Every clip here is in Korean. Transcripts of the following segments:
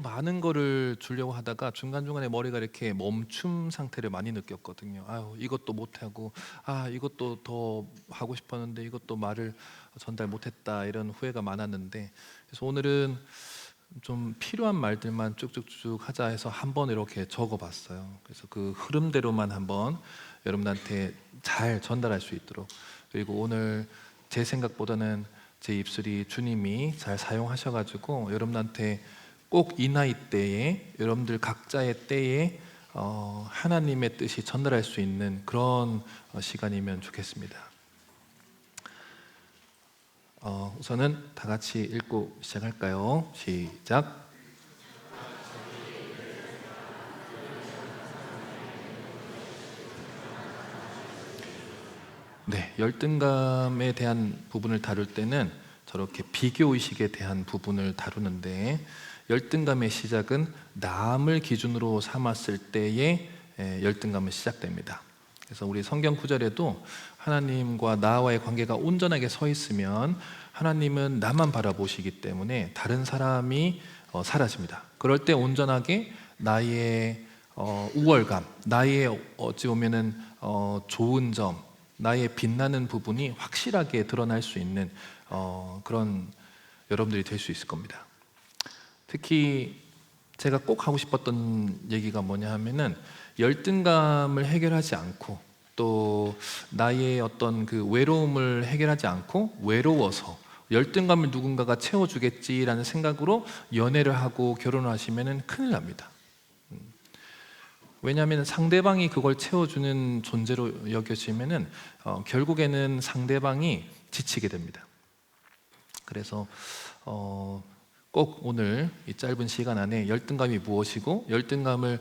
많은 거를 주려고 하다가 중간중간에 머리가 이렇게 멈춤 상태를 많이 느꼈거든요. 아유, 이것도 못하고, 이것도 더 하고 싶었는데 이것도 말을 전달 못했다, 이런 후회가 많았는데, 그래서 오늘은 좀 필요한 말들만 쭉쭉쭉 하자 해서 한번 이렇게 적어봤어요. 그래서 그 흐름대로만 한번 여러분한테 잘 전달할 수 있도록. 그리고 오늘 제 생각보다는 제 입술이 주님이 잘 사용하셔가지고 여러분한테 꼭 이 나이 때에 여러분들 각자의 때에 하나님의 뜻이 전달할 수 있는 그런 시간이면 좋겠습니다. 우선은 다 같이 읽고 시작할까요? 시작. 네, 열등감에 대한 부분을 다룰 때는 저렇게 비교의식에 대한 부분을 다루는데, 열등감의 시작은 남을 기준으로 삼았을 때에 열등감은 시작됩니다. 그래서 우리 성경 구절에도 하나님과 나와의 관계가 온전하게 서 있으면 하나님은 나만 바라보시기 때문에 다른 사람이 사라집니다. 그럴 때 온전하게 나의 우월감, 나의 어찌 보면은 좋은 점, 나의 빛나는 부분이 확실하게 드러날 수 있는 그런 여러분들이 될 수 있을 겁니다. 특히 제가 꼭 하고 싶었던 얘기가 뭐냐 하면은, 열등감을 해결하지 않고 또 나의 어떤 그 외로움을 해결하지 않고 외로워서 열등감을 누군가가 채워주겠지라는 생각으로 연애를 하고 결혼을 하시면은 큰일 납니다. 왜냐하면 상대방이 그걸 채워주는 존재로 여겨지면은 결국에는 상대방이 지치게 됩니다. 그래서 꼭 오늘 이 짧은 시간 안에 열등감이 무엇이고 열등감을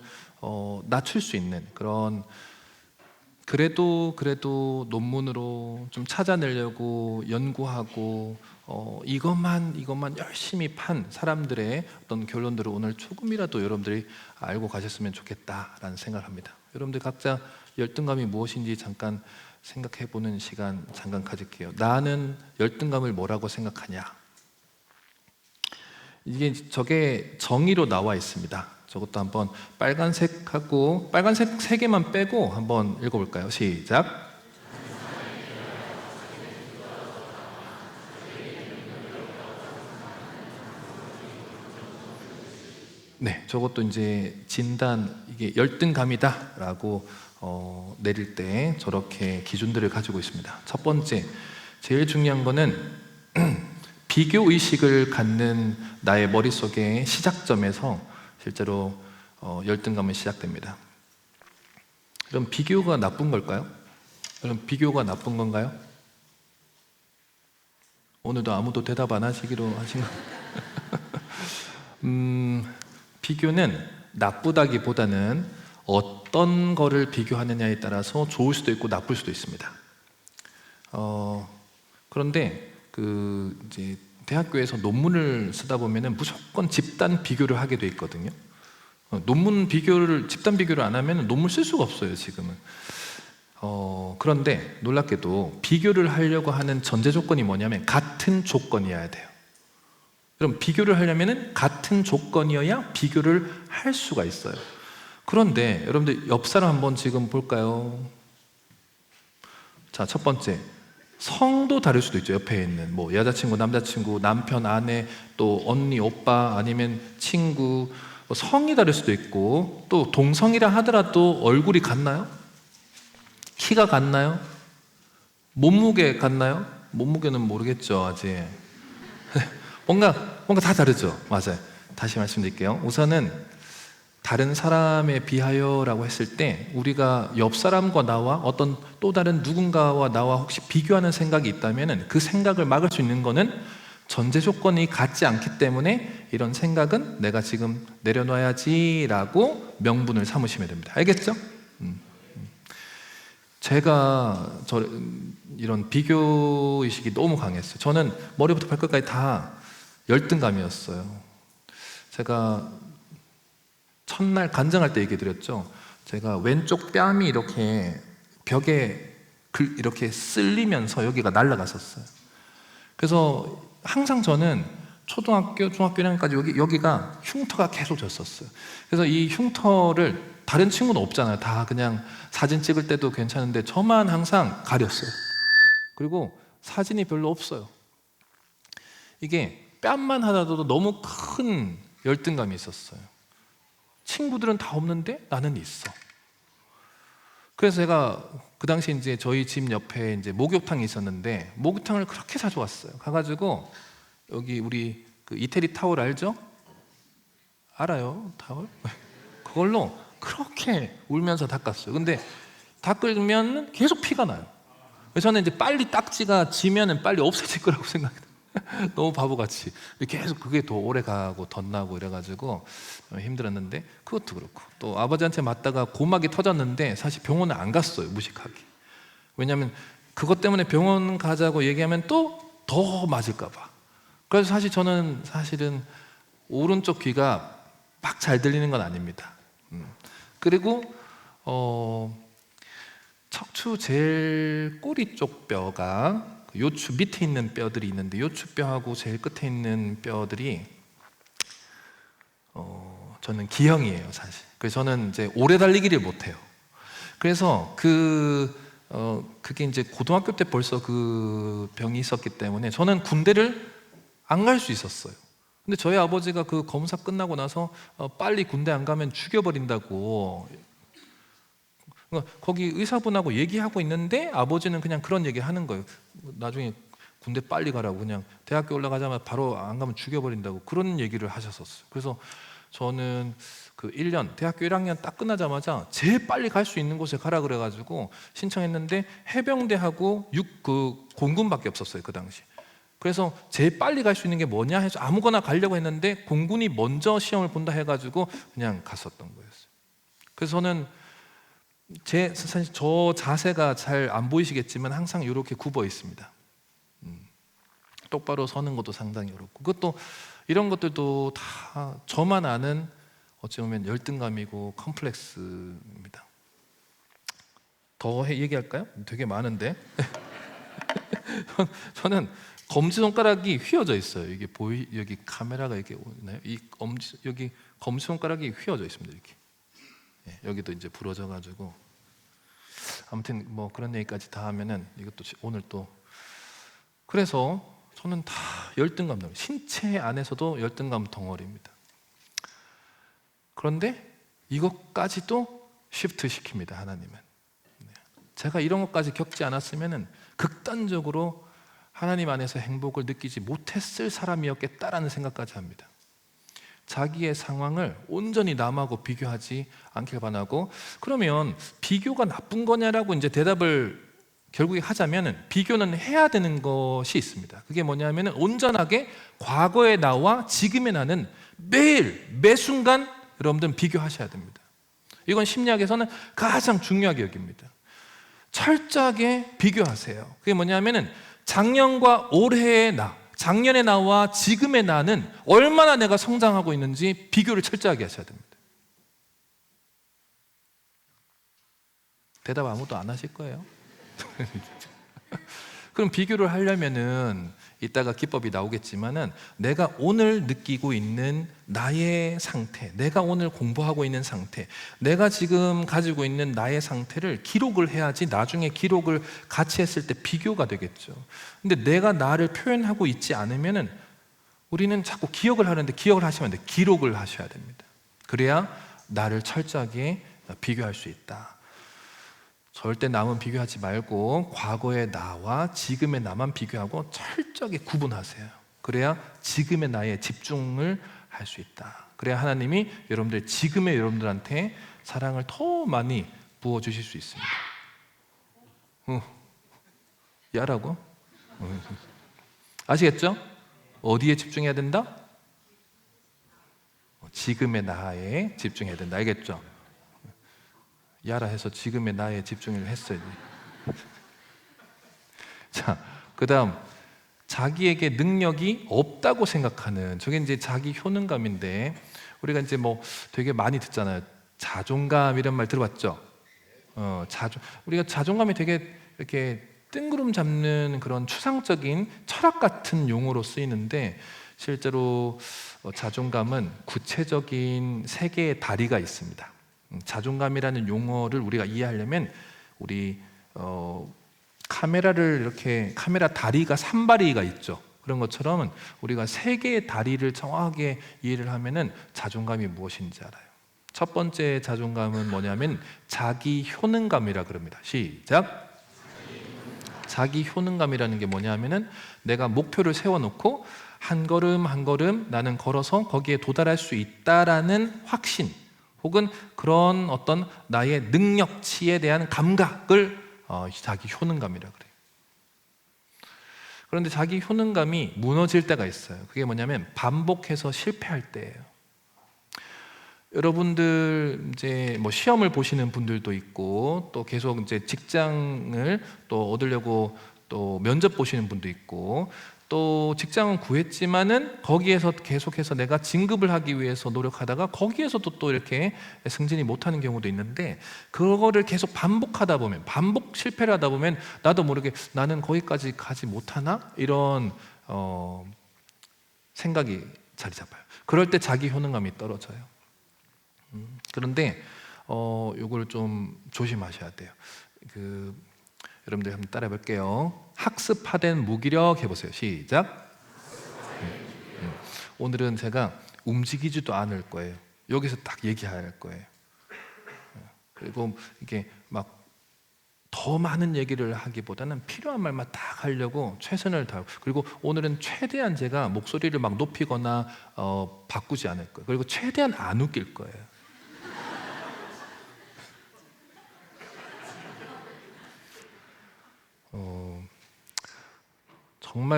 낮출 수 있는 그런, 그래도 논문으로 좀 찾아내려고 연구하고 이것만 열심히 판 사람들의 어떤 결론들을 오늘 조금이라도 여러분들이 알고 가셨으면 좋겠다라는 생각을 합니다. 여러분들 각자 열등감이 무엇인지 잠깐 생각해 보는 시간 잠깐 가질게요. 나는 열등감을 뭐라고 생각하냐? 저게 정의로 나와 있습니다. 저것도 한번 빨간색 3개만 빼고 한번 읽어볼까요? 시작. 네, 저것도 이제 진단, 이게 열등감이다라고 내릴 때 저렇게 기준들을 가지고 있습니다. 첫 번째, 제일 중요한 거는 비교 의식을 갖는 나의 머릿속의 시작점에서 실제로 열등감은 시작됩니다. 그럼 비교가 나쁜 걸까요? 그럼 비교가 나쁜 건가요? 오늘도 아무도 대답 안 하시기로 하신 거. 비교는 나쁘다기보다는 어떤 거를 비교하느냐에 따라서 좋을 수도 있고 나쁠 수도 있습니다. 그런데 이제 대학교에서 논문을 쓰다 보면은 무조건 집단 비교를 하게 돼 있거든요. 집단 비교를 안 하면 논문 쓸 수가 없어요, 지금은. 그런데 놀랍게도 비교를 하려고 하는 전제 조건이 뭐냐면 같은 조건이어야 돼요. 그럼 비교를 하려면 같은 조건이어야 비교를 할 수가 있어요. 그런데 여러분들 옆 사람 한번 지금 볼까요? 자, 첫 번째, 성도 다를 수도 있죠. 옆에 있는 뭐 여자친구, 남자친구, 남편, 아내, 또 언니, 오빠, 아니면 친구, 성이 다를 수도 있고, 또 동성이라 하더라도 얼굴이 같나요? 키가 같나요? 몸무게 같나요? 몸무게는 모르겠죠, 아직. 뭔가 다 다르죠. 맞아요. 다시 말씀드릴게요. 우선은 다른 사람에 비하여라고 했을 때 우리가 옆 사람과 나와 어떤 또 다른 누군가와 나와 혹시 비교하는 생각이 있다면 그 생각을 막을 수 있는 거는 전제 조건이 같지 않기 때문에 이런 생각은 내가 지금 내려놔야지라고 명분을 삼으시면 됩니다. 알겠죠? 제가 이런 비교 의식이 너무 강했어요. 저는 머리부터 발끝까지 다 열등감이었어요. 제가 첫날 간증할 때 얘기 드렸죠. 제가 왼쪽 뺨이 이렇게 벽에 이렇게 쓸리면서 여기가 날아갔었어요. 그래서 항상 저는 초등학교, 중학교 1학년까지 여기가 흉터가 계속 졌었어요. 그래서 이 흉터를 다른 친구는 없잖아요. 다 그냥 사진 찍을 때도 괜찮은데 저만 항상 가렸어요. 그리고 사진이 별로 없어요. 이게 뺨만 하나도 너무 큰 열등감이 있었어요. 친구들은 다 없는데 나는 있어. 그래서 제가 그 당시 이제 저희 집 옆에 이제 목욕탕이 있었는데 목욕탕을 그렇게 자주 왔어요. 가가지고 여기 우리 그 이태리 타월 알죠? 알아요, 타월? 그걸로 그렇게 울면서 닦았어요. 근데 닦으면 계속 피가 나요. 그래서 저는 이제 빨리 딱지가 지면은 빨리 없어질 거라고 생각해요. 너무 바보같이 계속 그게 더 오래 가고 덧나고 이래가지고 힘들었는데, 그것도 그렇고 또 아버지한테 맞다가 고막이 터졌는데 사실 병원에 안 갔어요, 무식하게. 왜냐하면 그것 때문에 병원 가자고 얘기하면 또 더 맞을까 봐. 그래서 사실 저는 사실은 오른쪽 귀가 막 잘 들리는 건 아닙니다. 그리고 척추 제일 꼬리 쪽 뼈가 요추 밑에 있는 뼈들이 있는데 요추뼈하고 제일 끝에 있는 뼈들이 저는 기형이에요, 사실. 그래서 저는 이제 오래 달리기를 못해요. 그래서 그게 이제 고등학교 때 벌써 그 병이 있었기 때문에 저는 군대를 안 갈 수 있었어요. 근데 저희 아버지가 그 검사 끝나고 나서 빨리 군대 안 가면 죽여버린다고, 거기 의사분하고 얘기하고 있는데 아버지는 그냥 그런 얘기 하는 거예요. 나중에 군대 빨리 가라고, 그냥 대학교 올라가자마자 바로 안 가면 죽여버린다고 그런 얘기를 하셨었어요. 그래서 저는 그 1년, 대학교 1학년 딱 끝나자마자 제일 빨리 갈 수 있는 곳에 가라 그래가지고 신청했는데 해병대하고 공군밖에 없었어요, 그 당시. 그래서 제일 빨리 갈 수 있는 게 뭐냐 해서 아무거나 가려고 했는데 공군이 먼저 시험을 본다 해가지고 그냥 갔었던 거였어요. 그래서 저는 사실 저 자세가 잘 안 보이시겠지만 항상 이렇게 굽어 있습니다. 똑바로 서는 것도 상당히 어렵고, 그것도 이런 것들도 다 저만 아는 어찌 보면 열등감이고 컴플렉스입니다. 더 얘기할까요? 되게 많은데. 저는 검지손가락이 휘어져 있어요. 이게 여기 카메라가 이렇게 오나요? 여기 검지손가락이 휘어져 있습니다. 이렇게. 여기도 이제 부러져 가지고, 아무튼 뭐 그런 얘기까지 다 하면은 이것도 오늘 또, 그래서 저는 다 열등감, 신체 안에서도 열등감 덩어리입니다. 그런데 이것까지도 쉬프트 시킵니다, 하나님은. 제가 이런 것까지 겪지 않았으면은 극단적으로 하나님 안에서 행복을 느끼지 못했을 사람이었겠다라는 생각까지 합니다. 자기의 상황을 온전히 남하고 비교하지 않길 바라고, 그러면 비교가 나쁜 거냐라고 이제 대답을 결국에 하자면은 비교는 해야 되는 것이 있습니다. 그게 뭐냐면은 온전하게 과거의 나와 지금의 나는 매일 매 순간 여러분들은 비교하셔야 됩니다. 이건 심리학에서는 가장 중요하게 여깁니다. 철저하게 비교하세요. 그게 뭐냐면은 작년과 올해의 나, 작년의 나와 지금의 나는 얼마나 내가 성장하고 있는지 비교를 철저하게 하셔야 됩니다. 대답 아무도 안 하실 거예요. 그럼 비교를 하려면은 이따가 기법이 나오겠지만은 내가 오늘 느끼고 있는 나의 상태, 내가 오늘 공부하고 있는 상태, 내가 지금 가지고 있는 나의 상태를 기록을 해야지 나중에 기록을 같이 했을 때 비교가 되겠죠. 근데 내가 나를 표현하고 있지 않으면은 우리는 자꾸 기억을 하는데, 기억을 하시면 안 돼요. 기록을 하셔야 됩니다. 그래야 나를 철저하게 비교할 수 있다. 절대 남은 비교하지 말고 과거의 나와 지금의 나만 비교하고 철저하게 구분하세요. 그래야 지금의 나에 집중을 할 수 있다. 그래야 하나님이 여러분들 지금의 여러분들한테 사랑을 더 많이 부어주실 수 있습니다. 야라고? 아시겠죠? 어디에 집중해야 된다? 지금의 나에 집중해야 된다. 알겠죠? 야라 해서 지금의 나에 집중을 했어야지. 자, 그 다음 자기에게 능력이 없다고 생각하는, 저게 이제 자기 효능감인데, 우리가 이제 뭐 되게 많이 듣잖아요. 자존감 이런 말 들어봤죠? 우리가 자존감이 되게 이렇게 뜬구름 잡는 그런 추상적인 철학 같은 용어로 쓰이는데, 실제로 자존감은 구체적인 세 개의 다리가 있습니다. 자존감이라는 용어를 우리가 이해하려면 우리 카메라를 이렇게 카메라 다리가 3바리가 있죠. 그런 것처럼 우리가 세 개의 다리를 정확하게 이해를 하면은 자존감이 무엇인지 알아요. 첫 번째 자존감은 뭐냐면 자기 효능감이라 그럽니다. 시작. 자기 효능감이라는 게 뭐냐면은 내가 목표를 세워놓고 한 걸음 한 걸음 나는 걸어서 거기에 도달할 수 있다라는 확신 혹은 그런 어떤 나의 능력치에 대한 감각을 자기 효능감이라 그래요. 그런데 자기 효능감이 무너질 때가 있어요. 그게 뭐냐면 반복해서 실패할 때예요. 여러분들 이제 뭐 시험을 보시는 분들도 있고 또 계속 이제 직장을 또 얻으려고 또 면접 보시는 분도 있고 또 직장은 구했지만은 거기에서 계속해서 내가 진급을 하기 위해서 노력하다가 거기에서도 또 이렇게 승진이 못하는 경우도 있는데 그거를 계속 반복하다 보면 반복 실패를 하다 보면 나도 모르게 나는 거기까지 가지 못하나 이런 생각이 자리 잡아요. 그럴 때 자기 효능감이 떨어져요. 그런데 요걸 좀 조심하셔야 돼요. 여러분들 한번 따라해 볼게요. 학습화된 무기력 해보세요. 시작. 오늘은 제가 움직이지도 않을 거예요. 여기서 딱 얘기할 거예요. 그리고 이게 막 더 많은 얘기를 하기보다는 필요한 말만 딱 하려고 최선을 다하고 그리고 오늘은 최대한 제가 목소리를 막 높이거나 바꾸지 않을 거예요. 그리고 최대한 안 웃길 거예요.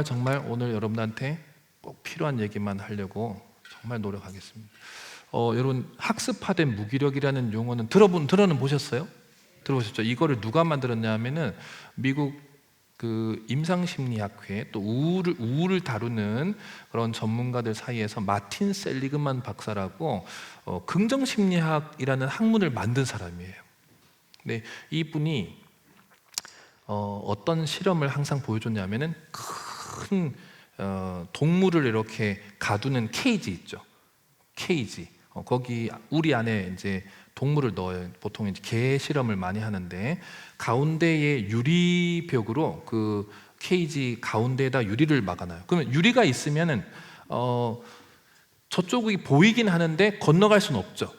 정말 오늘 여러분한테 꼭 필요한 얘기만 하려고 정말 노력하겠습니다. 여러분 학습화된 무기력이라는 용어는 들어는 보셨어요? 들어보셨죠? 이거를 누가 만들었냐 하면은 미국 그 임상심리학회 또 우울을 다루는 그런 전문가들 사이에서 마틴 셀리그만 박사라고 긍정심리학이라는 학문을 만든 사람이에요. 근데 이분이 어떤 실험을 항상 보여줬냐면은 큰 동물을 이렇게 가두는 케이지 있죠. 케이지. 거기 우리 안에 이제 동물을 넣어요. 보통 이제 개 실험을 많이 하는데 가운데에 유리벽으로 그 케이지 가운데에다 유리를 막아놔요. 그러면 유리가 있으면은 저쪽이 보이긴 하는데 건너갈 수는 없죠.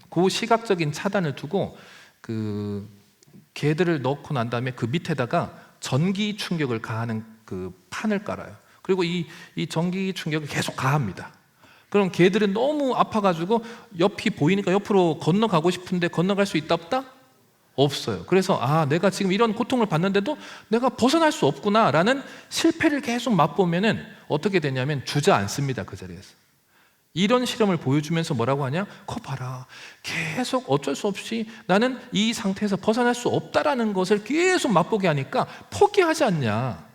그 시각적인 차단을 두고 그 개들을 넣고 난 다음에 그 밑에다가 전기 충격을 가하는 그 판을 깔아요. 그리고 이 전기 충격을 계속 가합니다. 그럼 개들은 너무 아파가지고 옆이 보이니까 옆으로 건너가고 싶은데 건너갈 수 있다 없다? 없어요. 그래서 내가 지금 이런 고통을 받는데도 내가 벗어날 수 없구나라는 실패를 계속 맛보면은 어떻게 되냐면 주저앉습니다. 그 자리에서. 이런 실험을 보여주면서 뭐라고 하냐? 봐라. 계속 어쩔 수 없이 나는 이 상태에서 벗어날 수 없다라는 것을 계속 맛보게 하니까 포기하지 않냐.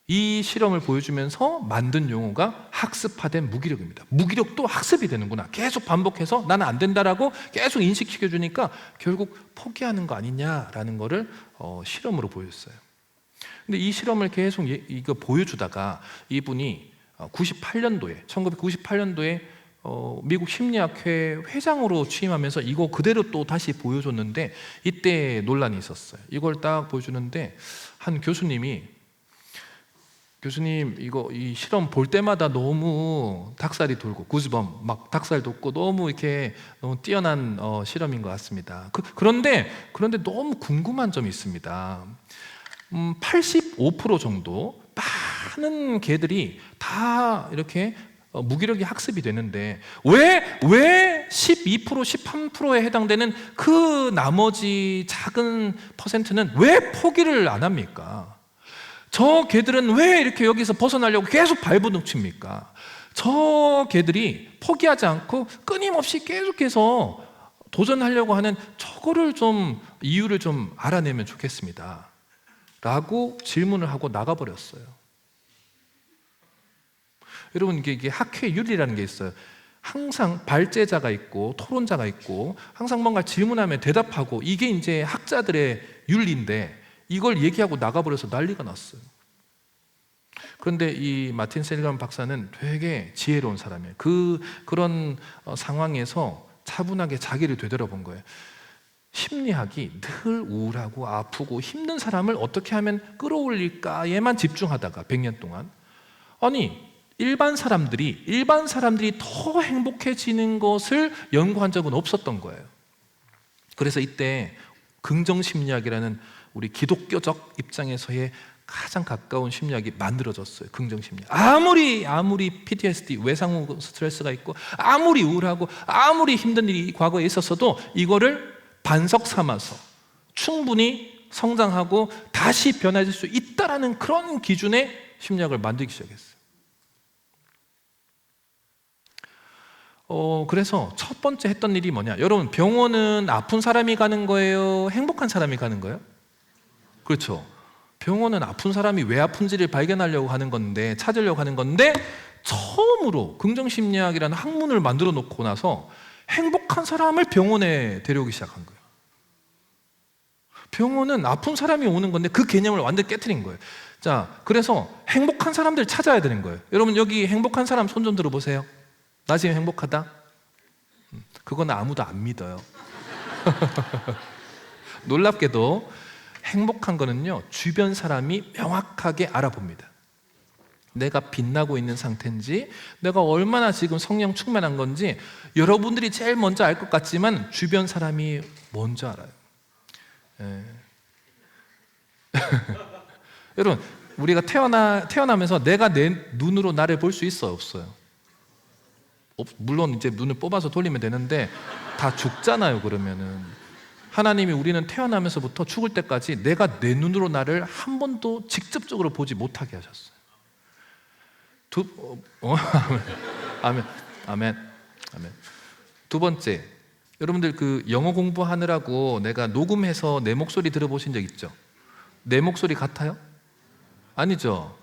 이 실험을 보여주면서 만든 용어가 학습화된 무기력입니다. 무기력도 학습이 되는구나. 계속 반복해서 나는 안 된다라고 계속 인식시켜주니까 결국 포기하는 거 아니냐라는 거를 실험으로 보였어요. 근데 이 실험을 계속 이거 보여주다가 이분이 1998년도에 미국 심리학회 회장으로 취임하면서 이거 그대로 또 다시 보여줬는데 이때 논란이 있었어요. 이걸 딱 보여주는데 한 교수님 이 실험 볼 때마다 너무 닭살이 돌고 구즈범 막 닭살 돋고 너무 이렇게 너무 뛰어난 실험인 것 같습니다. 그런데 너무 궁금한 점이 있습니다. 85% 정도 많은 개들이 다 이렇게 무기력이 학습이 되는데 왜 12%, 13%에 해당되는 그 나머지 작은 퍼센트는 왜 포기를 안 합니까? 저 개들은 왜 이렇게 여기서 벗어나려고 계속 발버둥칩니까? 저 개들이 포기하지 않고 끊임없이 계속해서 도전하려고 하는 저거를 좀 이유를 좀 알아내면 좋겠습니다. 라고 질문을 하고 나가버렸어요. 여러분 이게 학회 윤리라는 게 있어요. 항상 발제자가 있고 토론자가 있고 항상 뭔가 질문하면 대답하고 이게 이제 학자들의 윤리인데 이걸 얘기하고 나가버려서 난리가 났어요. 그런데 이 마틴 셀리건 박사는 되게 지혜로운 사람이에요. 그런 상황에서 차분하게 자기를 되돌아본 거예요. 심리학이 늘 우울하고 아프고 힘든 사람을 어떻게 하면 끌어올릴까에만 집중하다가 100년 동안, 아니 일반 사람들이 더 행복해지는 것을 연구한 적은 없었던 거예요. 그래서 이때 긍정심리학이라는 우리 기독교적 입장에서의 가장 가까운 심리학이 만들어졌어요. 긍정심리학. 아무리 PTSD, 외상후 스트레스가 있고 아무리 우울하고 아무리 힘든 일이 과거에 있었어도 이거를 반석 삼아서 충분히 성장하고 다시 변화될 수 있다라는 그런 기준의 심리학을 만들기 시작했어요. 그래서 첫 번째 했던 일이 뭐냐? 여러분, 병원은 아픈 사람이 가는 거예요? 행복한 사람이 가는 거예요? 그렇죠. 병원은 아픈 사람이 왜 아픈지를 발견하려고 하는 건데, 찾으려고 하는 건데, 처음으로 긍정심리학이라는 학문을 만들어 놓고 나서 행복한 사람을 병원에 데려오기 시작한 거예요. 병원은 아픈 사람이 오는 건데 그 개념을 완전히 깨트린 거예요. 자, 그래서 행복한 사람들 찾아야 되는 거예요. 여러분, 여기 행복한 사람 손 좀 들어보세요. 나 지금 행복하다? 그건 아무도 안 믿어요. 놀랍게도 행복한 거는요, 주변 사람이 명확하게 알아봅니다. 내가 빛나고 있는 상태인지, 내가 얼마나 지금 성령 충만한 건지 여러분들이 제일 먼저 알 것 같지만 주변 사람이 먼저 알아요. 여러분, 우리가 태어나면서 내가 내 눈으로 나를 볼 수 있어요, 없어요? 물론 이제 눈을 뽑아서 돌리면 되는데 다 죽잖아요. 그러면은 하나님이 우리는 태어나면서부터 죽을 때까지 내가 내 눈으로 나를 한 번도 직접적으로 보지 못하게 하셨어요. 아멘. 두 번째, 여러분들 그 영어 공부하느라고 내가 녹음해서 내 목소리 들어보신 적 있죠? 내 목소리 같아요? 아니죠.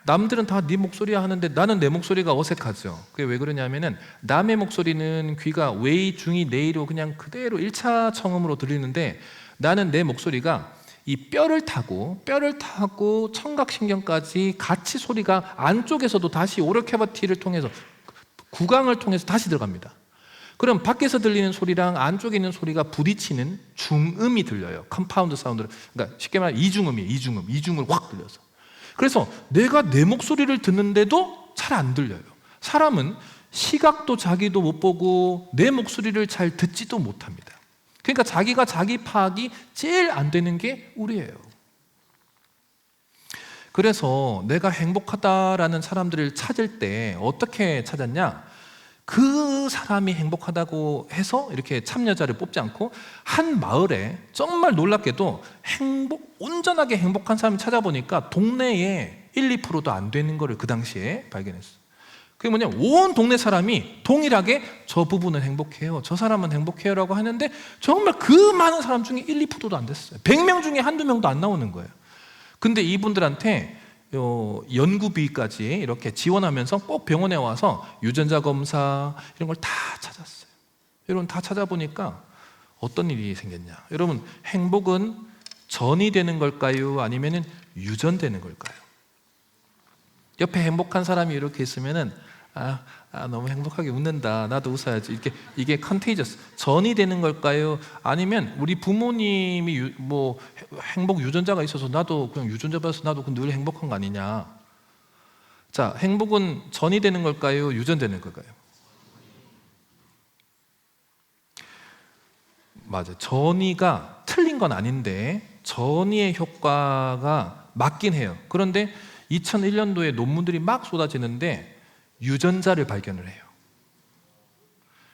남들은 다 네 목소리야 하는데 나는 내 목소리가 어색하죠. 그게 왜 그러냐면은 남의 목소리는 귀가 웨이, 중이, 네이로 그냥 그대로 1차 청음으로 들리는데 나는 내 목소리가 이 뼈를 타고 청각신경까지 같이 소리가 안쪽에서도 다시 오럴 캐버티를 통해서, 구강을 통해서 다시 들어갑니다. 그럼 밖에서 들리는 소리랑 안쪽에 있는 소리가 부딪히는 중음이 들려요. 컴파운드 사운드로. 그러니까 쉽게 말하면 이중음을 확 들려서. 그래서 내가 내 목소리를 듣는데도 잘 안 들려요. 사람은 시각도 자기도 못 보고 내 목소리를 잘 듣지도 못합니다. 그러니까 자기가 자기 파악이 제일 안 되는 게 우리예요. 그래서 내가 행복하다라는 사람들을 찾을 때 어떻게 찾았냐? 그 사람이 행복하다고 해서 이렇게 참여자를 뽑지 않고 한 마을에 정말 놀랍게도 온전하게 행복한 사람을 찾아보니까 동네에 1, 2%도 안 되는 거를 그 당시에 발견했어요. 그게 뭐냐? 온 동네 사람이 동일하게 저 부분은 행복해요, 저 사람은 행복해요 라고 하는데 정말 그 많은 사람 중에 1, 2%도 안 됐어요. 100명 중에 한두 명도 안 나오는 거예요. 근데 이분들한테 연구비까지 이렇게 지원하면서 꼭 병원에 와서 유전자 검사 이런 걸 다 찾았어요. 여러분, 다 찾아보니까 어떤 일이 생겼냐? 여러분, 행복은 전이 되는 걸까요? 아니면 유전되는 걸까요? 옆에 행복한 사람이 이렇게 있으면은 너무 행복하게 웃는다, 나도 웃어야지, 이게 컨테이저스, 전이 되는 걸까요? 아니면 우리 부모님이 뭐 행복 유전자가 있어서 나도 그냥 유전자 받아서 나도 늘 행복한 거 아니냐? 자, 행복은 전이 되는 걸까요? 유전되는 걸까요? 맞아요. 전이가 틀린 건 아닌데 전이의 효과가 맞긴 해요. 그런데 2001년도에 논문들이 막 쏟아지는데 유전자를 발견을 해요.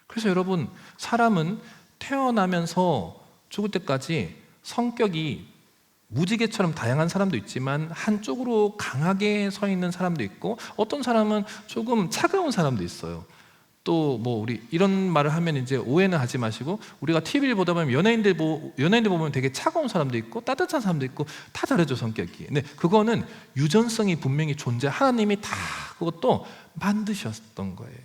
그래서 여러분, 사람은 태어나면서 죽을 때까지 성격이 무지개처럼 다양한 사람도 있지만 한쪽으로 강하게 서 있는 사람도 있고 어떤 사람은 조금 차가운 사람도 있어요. 또 뭐 우리 이런 말을 하면 이제 오해는 하지 마시고, 우리가 TV를 보다 보면 연예인들 보면 되게 차가운 사람도 있고 따뜻한 사람도 있고 다 다르죠, 성격이. 근데 그거는 유전성이 분명히 존재, 하나님이 다 그것도 만드셨던 거예요.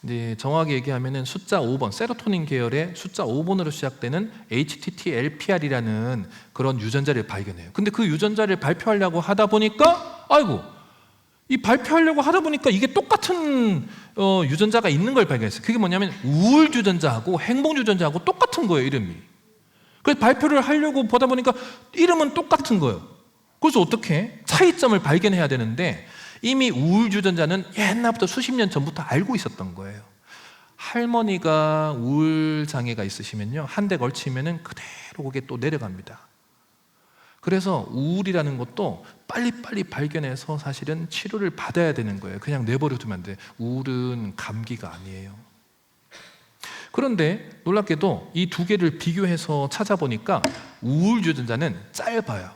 이제 정확히 얘기하면은 숫자 5번, 세로토닌 계열의 숫자 5번으로 시작되는 HTT-LPR이라는 그런 유전자를 발견해요. 근데 그 유전자를 발표하려고 하다 보니까 이 발표하려고 하다 보니까 이게 똑같은 유전자가 있는 걸 발견했어요. 그게 뭐냐면 우울 유전자하고 행복 유전자하고 똑같은 거예요, 이름이. 그래서 발표를 하려고 보다 보니까 이름은 똑같은 거예요. 그래서 어떻게 차이점을 발견해야 되는데 이미 우울 유전자는 옛날부터 수십 년 전부터 알고 있었던 거예요. 할머니가 우울 장애가 있으시면요, 한 대 걸치면은 그대로 그게 또 내려갑니다. 그래서 우울이라는 것도 빨리빨리 발견해서 사실은 치료를 받아야 되는 거예요. 그냥 내버려 두면 안 돼. 우울은 감기가 아니에요. 그런데 놀랍게도 이 두 개를 비교해서 찾아보니까 우울 유전자는 짧아요,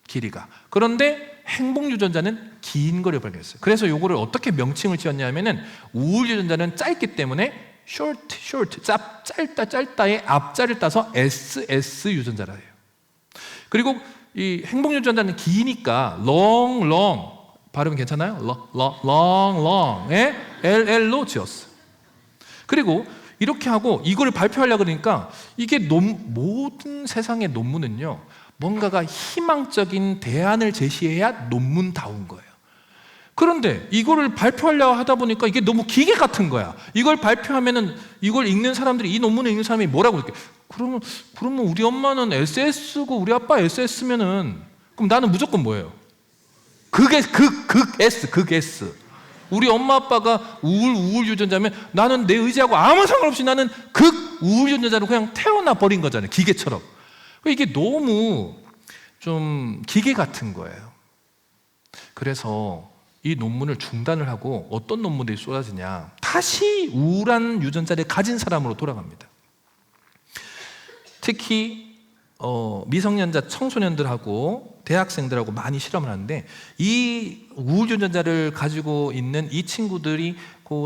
길이가. 그런데 행복 유전자는 긴 거를 발견했어요. 그래서 요거를 어떻게 명칭을 지었냐면은 우울 유전자는 짧기 때문에 short, 짧다의 앞자를 따서 SS 유전자라 해요. 그리고 이 행복 유전자는 기니까 long 발음은 괜찮아요? long에 LL로 지었어요. 그리고 이렇게 하고 이거를 발표하려고 그러니까 이게 모든 세상의 논문은요, 뭔가가 희망적인 대안을 제시해야 논문다운 거예요. 그런데 이거를 발표하려고 하다 보니까 이게 너무 기계 같은 거야. 이걸 발표하면은 이걸 읽는 사람들이, 이 논문을 읽는 사람이 뭐라고 그럴게? 그러면 우리 엄마는 SS고 우리 아빠 SS면은 그럼 나는 무조건 뭐예요? 극 S. 우리 엄마 아빠가 우울 유전자면 나는 내 의지하고 아무 상관없이 나는 극 우울 유전자로 그냥 태어나 버린 거잖아요, 기계처럼. 이게 너무 좀 기계 같은 거예요. 그래서 이 논문을 중단을 하고 어떤 논문들이 쏟아지냐, 다시 우울한 유전자를 가진 사람으로 돌아갑니다. 특히 미성년자 청소년들하고 대학생들하고 많이 실험을 하는데 이 우울 유전자를 가지고 있는 이 친구들이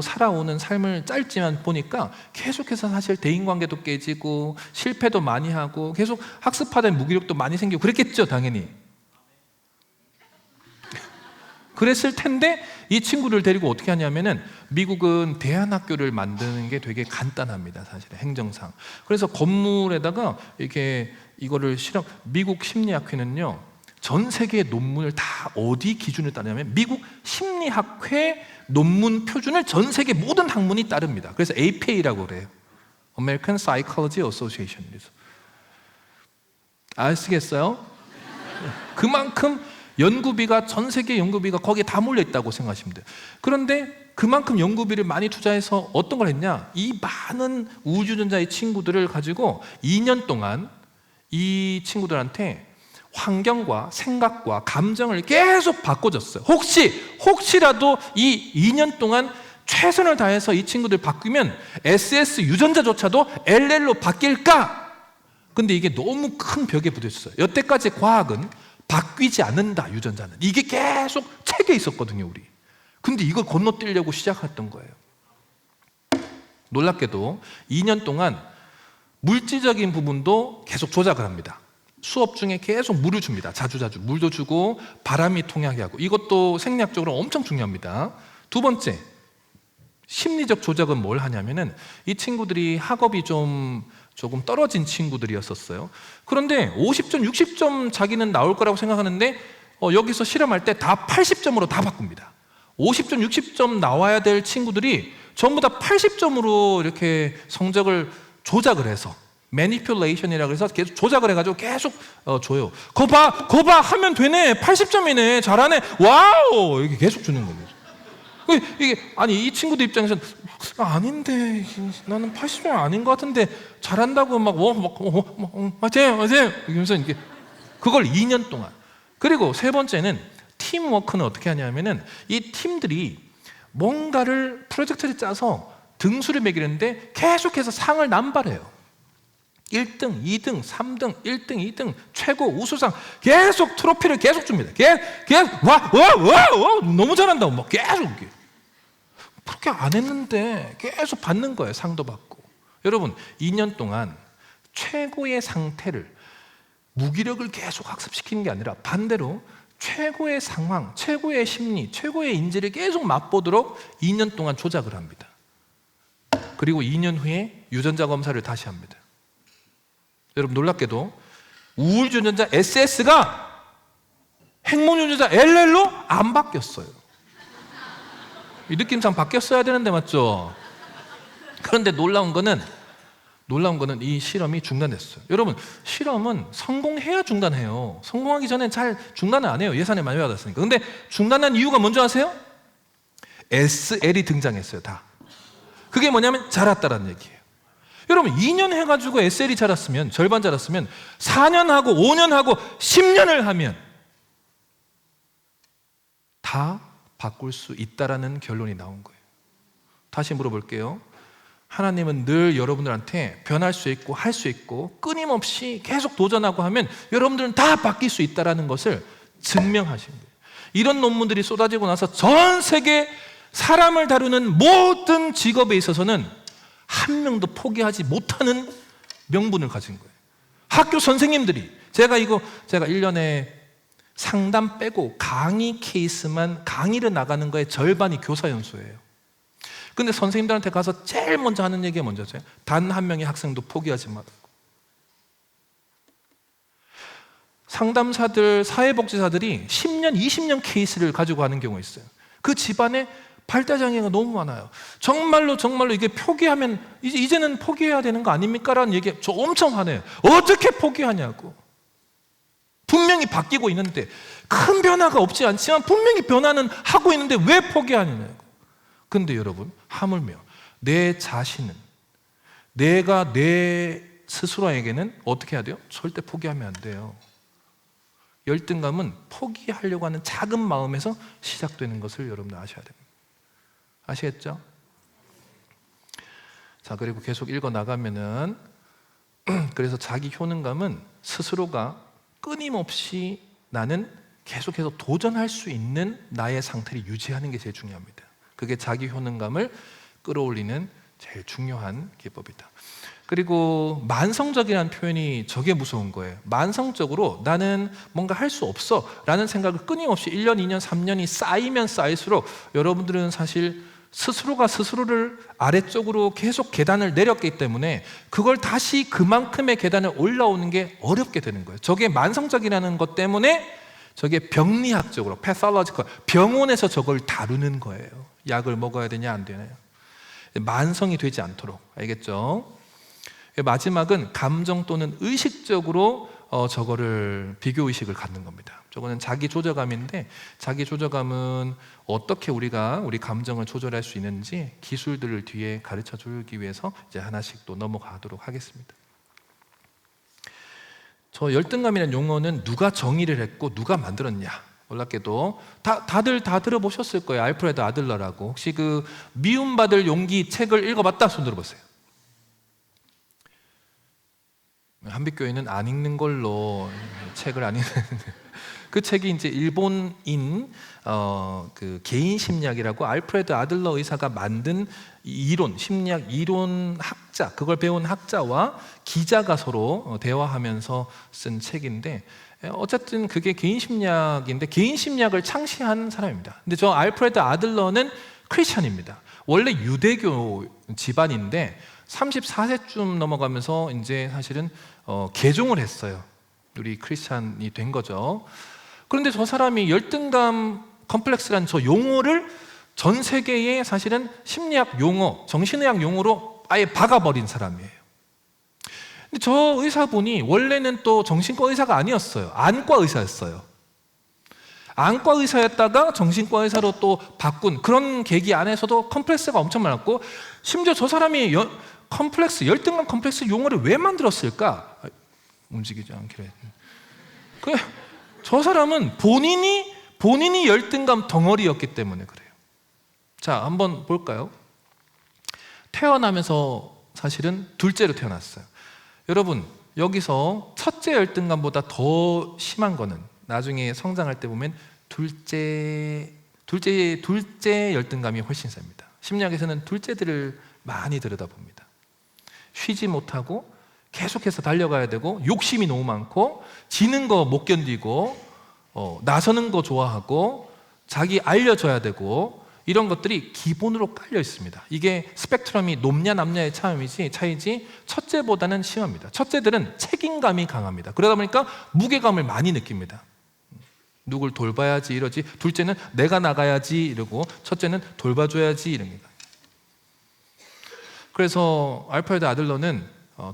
살아오는 삶을 짧지만 보니까 계속해서 사실 대인관계도 깨지고 실패도 많이 하고 계속 학습하던 무기력도 많이 생기고 그랬겠죠, 당연히. 그랬을 텐데 이 친구를 데리고 어떻게 하냐면은 미국은 대안학교를 만드는 게 되게 간단합니다, 사실 행정상. 그래서 건물에다가 이거를 미국 심리학회는요, 전 세계의 논문을 다 어디 기준을 따르냐면 미국 심리학회 논문 표준을 전 세계 모든 학문이 따릅니다. 그래서 APA라고 그래요. American Psychology Association. 아시겠어요? 그만큼 연구비가, 전 세계 연구비가 거기에 다 몰려 있다고 생각하시면 돼요. 그런데 그만큼 연구비를 많이 투자해서 어떤 걸 했냐, 이 많은 우울 유전자의 친구들을 가지고 2년 동안 이 친구들한테 환경과 생각과 감정을 계속 바꿔줬어요. 혹시라도 이 2년 동안 최선을 다해서 이 친구들 바뀌면 SS 유전자조차도 LL로 바뀔까? 근데 이게 너무 큰 벽에 부딪혔어요. 여태까지 과학은 바뀌지 않는다, 유전자는. 이게 계속 책에 있었거든요, 우리. 근데 이걸 건너뛰려고 시작했던 거예요. 놀랍게도 2년 동안 물질적인 부분도 계속 조작을 합니다. 수업 중에 계속 물을 줍니다. 자주 물도 주고 바람이 통하게 하고. 이것도 생리학적으로 엄청 중요합니다. 두 번째, 심리적 조작은 뭘 하냐면은 이 친구들이 학업이 조금 떨어진 친구들이었었어요. 그런데 50점, 60점 자기는 나올 거라고 생각하는데 여기서 실험할 때 다 80점으로 다 바꿉니다. 50점, 60점 나와야 될 친구들이 전부 다 80점으로 이렇게 성적을 조작을 해서, 매니플레이션이라고 해서 계속 조작을 해가지고 계속 줘요. 거봐 하면 되네, 80점이네, 잘하네, 와우, 이렇게 계속 주는 겁니다. 이게 아니, 이 친구들 입장에서는 아닌데, 나는 80점 아닌 것 같은데 잘한다고 맞아요 이러면서 이게 그걸 2년 동안. 그리고 세 번째는 팀워크는 어떻게 하냐면은 이 팀들이 뭔가를 프로젝트를 짜서 등수를 매기는데 계속해서 상을 남발해요. 1등, 2등, 3등, 1등, 2등, 최고, 우수상, 계속 트로피를 계속 줍니다. 와, 너무 잘한다, 계속. 그렇게 안 했는데 계속 받는 거예요, 상도 받고. 여러분, 2년 동안 최고의 상태를, 무기력을 계속 학습시키는 게 아니라 반대로 최고의 상황, 최고의 심리, 최고의 인지를 계속 맛보도록 2년 동안 조작을 합니다. 그리고 2년 후에 유전자 검사를 다시 합니다. 여러분 놀랍게도 우울 유전자 SS가 행복 유전자 LL로 안 바뀌었어요. 이 느낌상 바뀌었어야 되는데 맞죠? 그런데 놀라운 거는 이 실험이 중단됐어요. 여러분 실험은 성공해야 중단해요. 성공하기 전엔 잘 중단을 안 해요. 예산을 많이 받았으니까. 근데 중단한 이유가 뭔지 아세요? SL이 등장했어요. 다. 그게 뭐냐면 자랐다라는 얘기예요. 여러분 2년 해가지고 SL이 자랐으면, 절반 자랐으면 4년 하고 5년 하고 10년을 하면 다 바꿀 수 있다라는 결론이 나온 거예요. 다시 물어볼게요. 하나님은 늘 여러분들한테 변할 수 있고 할 수 있고 끊임없이 계속 도전하고 하면 여러분들은 다 바뀔 수 있다라는 것을 증명하신 거예요. 이런 논문들이 쏟아지고 나서 전 세계 사람을 다루는 모든 직업에 있어서는 한 명도 포기하지 못하는 명분을 가진 거예요. 학교 선생님들이 제가 1년에 상담 빼고 강의 케이스만 강의를 나가는 거에 절반이 교사 연수예요. 근데 선생님들한테 가서 제일 먼저 하는 얘기가 뭔지 아세요? 단 한 명의 학생도 포기하지 말라고. 상담사들, 사회복지사들이 10년, 20년 케이스를 가지고 가는 경우가 있어요. 그 집안에 발달장애가 너무 많아요. 정말로 이게 포기하면 이제는 포기해야 되는 거 아닙니까? 라는 얘기 저 엄청 화내요. 어떻게 포기하냐고. 분명히 바뀌고 있는데, 큰 변화가 없지 않지만 분명히 변화는 하고 있는데 왜 포기하느냐고. 근데 여러분 하물며 내 자신은, 내가 내 스스로에게는 어떻게 해야 돼요? 절대 포기하면 안 돼요. 열등감은 포기하려고 하는 작은 마음에서 시작되는 것을 여러분들 아셔야 됩니다. 아시겠죠? 자, 그리고 계속 읽어 나가면은 그래서 자기 효능감은 스스로가 끊임없이 나는 계속해서 도전할 수 있는 나의 상태를 유지하는 게 제일 중요합니다. 그게 자기 효능감을 끌어올리는 제일 중요한 기법이다. 그리고 만성적이라는 표현이 저게 무서운 거예요. 만성적으로 나는 뭔가 할 수 없어 라는 생각을 끊임없이 1년, 2년, 3년이 쌓이면 쌓일수록 여러분들은 사실 스스로가 스스로를 아래쪽으로 계속 계단을 내렸기 때문에 그걸 다시 그만큼의 계단을 올라오는 게 어렵게 되는 거예요. 저게 만성적이라는 것 때문에 저게 병리학적으로 pathological, 병원에서 저걸 다루는 거예요. 약을 먹어야 되냐 안 되냐. 만성이 되지 않도록. 알겠죠? 마지막은 감정 또는 의식적으로 저거를 비교의식을 갖는 겁니다. 저거는 자기 조절감인데, 자기 조절감은 어떻게 우리가 우리 감정을 조절할 수 있는지 기술들을 뒤에 가르쳐 주기 위해서 이제 하나씩 또 넘어가도록 하겠습니다. 저 열등감이라는 용어는 누가 정의를 했고 누가 만들었냐? 놀랍게도 다들 다 들어보셨을 거예요. 알프레드 아들러라고. 혹시 그 미움받을 용기 책을 읽어봤다? 손 들어보세요. 한빛교회는 안 읽는 걸로 책을 안 읽는. 그 책이 이제 일본인 그 개인 심리학이라고 알프레드 아들러 의사가 만든 이론, 심리학 이론 학자, 그걸 배운 학자와 기자가 서로 대화하면서 쓴 책인데, 어쨌든 그게 개인 심리학인데 개인 심리학을 창시한 사람입니다. 근데 저 알프레드 아들러는 크리스천입니다. 원래 유대교 집안인데 34세쯤 넘어가면서 이제 사실은 개종을 했어요. 우리 크리스찬이 된 거죠. 그런데 저 사람이 열등감 컴플렉스라는 저 용어를 전 세계에 사실은 심리학 용어, 정신의학 용어로 아예 박아버린 사람이에요. 근데 저 의사분이 원래는 또 정신과 의사가 아니었어요. 안과 의사였어요. 안과 의사였다가 정신과 의사로 또 바꾼 그런 계기 안에서도 컴플렉스가 엄청 많았고, 심지어 저 사람이 열등감 컴플렉스 용어를 왜 만들었을까? 움직이지 않기로 저 사람은 본인이 열등감 덩어리였기 때문에 그래요. 자, 한번 볼까요? 태어나면서 사실은 둘째로 태어났어요. 여러분, 여기서 첫째 열등감보다 더 심한 거는 나중에 성장할 때 보면 둘째 열등감이 훨씬 셉니다. 심리학에서는 둘째들을 많이 들여다봅니다. 쉬지 못하고 계속해서 달려가야 되고, 욕심이 너무 많고, 지는 거 못 견디고, 나서는 거 좋아하고, 자기 알려줘야 되고, 이런 것들이 기본으로 깔려 있습니다. 이게 스펙트럼이 높냐 낮냐의 차이지 첫째보다는 심합니다. 첫째들은 책임감이 강합니다. 그러다 보니까 무게감을 많이 느낍니다. 누굴 돌봐야지 이러지, 둘째는 내가 나가야지 이러고, 첫째는 돌봐줘야지 이럽니다. 그래서 알파요드 아들러는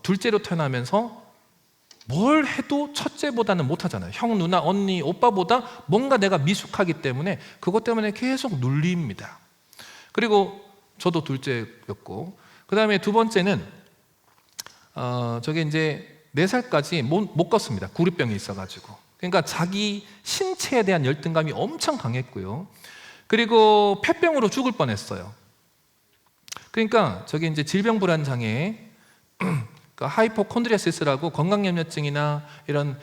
둘째로 태어나면서 뭘 해도 첫째보다는 못하잖아요. 형, 누나, 언니, 오빠보다 뭔가 내가 미숙하기 때문에 그것 때문에 계속 눌립니다. 그리고 저도 둘째였고, 그 다음에 두 번째는 저게 이제 4살까지 못 걷습니다. 구루병이 있어가지고. 그러니까 자기 신체에 대한 열등감이 엄청 강했고요. 그리고 폐병으로 죽을 뻔했어요. 그러니까 저게 이제 질병불안장애, 그러니까 하이포콘드리아시스라고 건강염려증이나 이런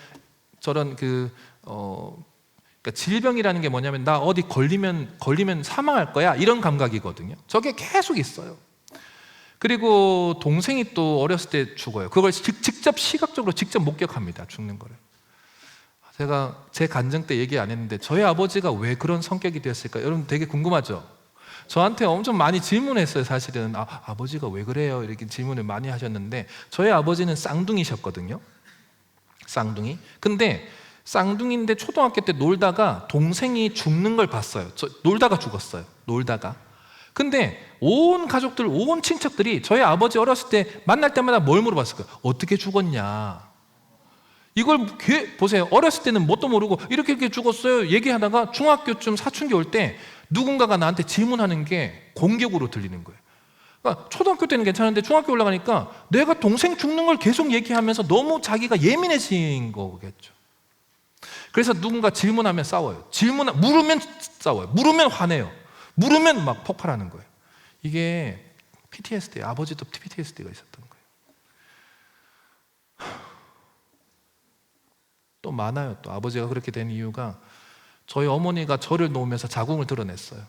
저런 그러니까 질병이라는 게 뭐냐면 나 어디 걸리면 사망할 거야 이런 감각이거든요. 저게 계속 있어요. 그리고 동생이 또 어렸을 때 죽어요. 그걸 직접 시각적으로 직접 목격합니다. 죽는 거를. 제가 제 간증 때 얘기 안 했는데 저희 아버지가 왜 그런 성격이 되었을까? 여러분 되게 궁금하죠? 저한테 엄청 많이 질문했어요. 사실은 아버지가 왜 그래요? 이렇게 질문을 많이 하셨는데 저희 아버지는 쌍둥이셨거든요. 쌍둥이. 근데 쌍둥이인데 초등학교 때 놀다가 동생이 죽는 걸 봤어요. 놀다가 죽었어요. 놀다가. 근데 온 가족들, 온 친척들이 저희 아버지 어렸을 때 만날 때마다 뭘 물어봤을까요? 어떻게 죽었냐? 이걸 보세요. 어렸을 때는 뭣도 모르고 이렇게 죽었어요 얘기하다가 중학교쯤 사춘기 올 때 누군가가 나한테 질문하는 게 공격으로 들리는 거예요. 그러니까 초등학교 때는 괜찮은데 중학교 올라가니까 내가 동생 죽는 걸 계속 얘기하면서 너무 자기가 예민해진 거겠죠. 그래서 누군가 질문하면 싸워요. 물으면 싸워요. 물으면 화내요. 물으면 막 폭발하는 거예요. 이게 PTSD, 아버지도 PTSD가 있었던 거예요. 또 많아요. 또 아버지가 그렇게 된 이유가 저희 어머니가 저를 놓으면서 자궁을 드러냈어요.